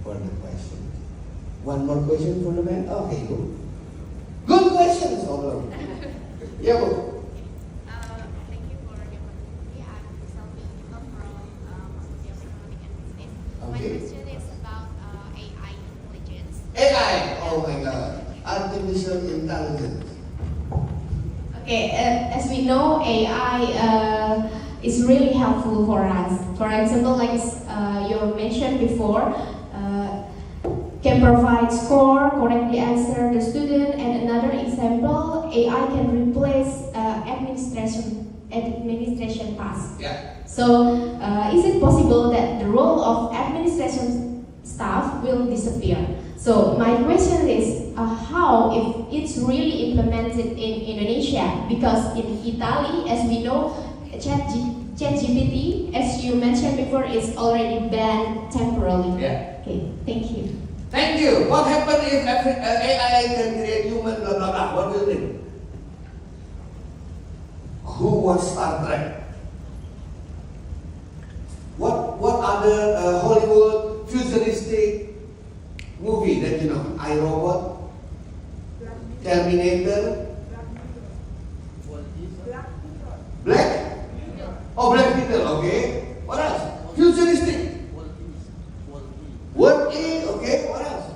for the question. One more question for the man? Okay, good. Good questions, all yeah, well, Thank you for the opportunity. I'm Selvi from Faculty of Economic and Business. My Okay. question is about AI intelligence. AI, oh my God, artificial intelligence. Okay, as we know, AI is really helpful for us. For example, like you mentioned before, can provide score, correctly answer the student, and another example, AI can replace administration tasks. Yeah. So, is it possible that the role of administration staff will disappear? So, my question is, how if it's really implemented in Indonesia? Because in Italy, as we know, ChatGPT, as you mentioned before, is already banned temporarily. Yeah. Okay, thank you. Thank you. What happens if AI can create human blah blah blah? What will it? Who watched Star Trek? What other Hollywood futuristic movie that you know? iRobot, Terminator, Black? Oh, Black People. Okay. What else? Futuristic. What is, okay, what else?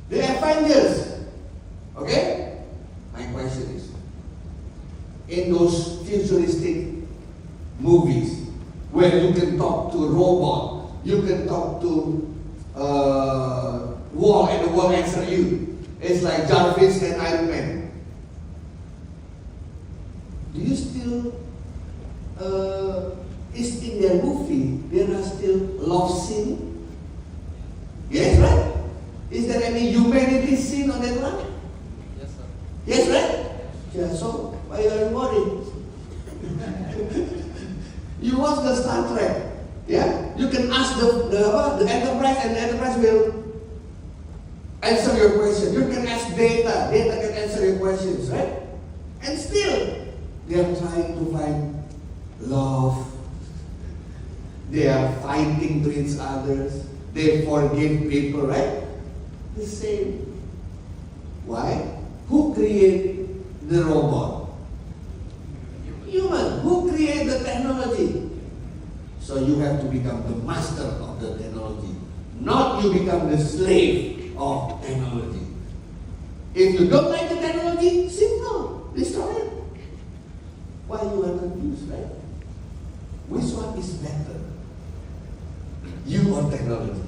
The Avengers. Okay? My question is, in those futuristic movies where you can talk to a robot, you can talk to wall and the wall answer you. It's like Jarvis and Iron Man. Do you still, is in their movie, there are still love scene? Yes, right? Is there any humanity scene on that one? Yes, sir. Yes, right? Yeah, so why are you worried? You watch the Star Trek, yeah? You can ask the Enterprise and the Enterprise will answer your question. You can ask Data can answer your questions, right? And still, they are trying to find love. They are fighting to each other. They forgive people, right? The same. Why? Who created the robot? Human. Who created the technology? So you have to become the master of the technology. Not you become the slave of technology. If you don't like the technology, simple. Destroy it. Why you are confused, right? Which one is better? You or technology?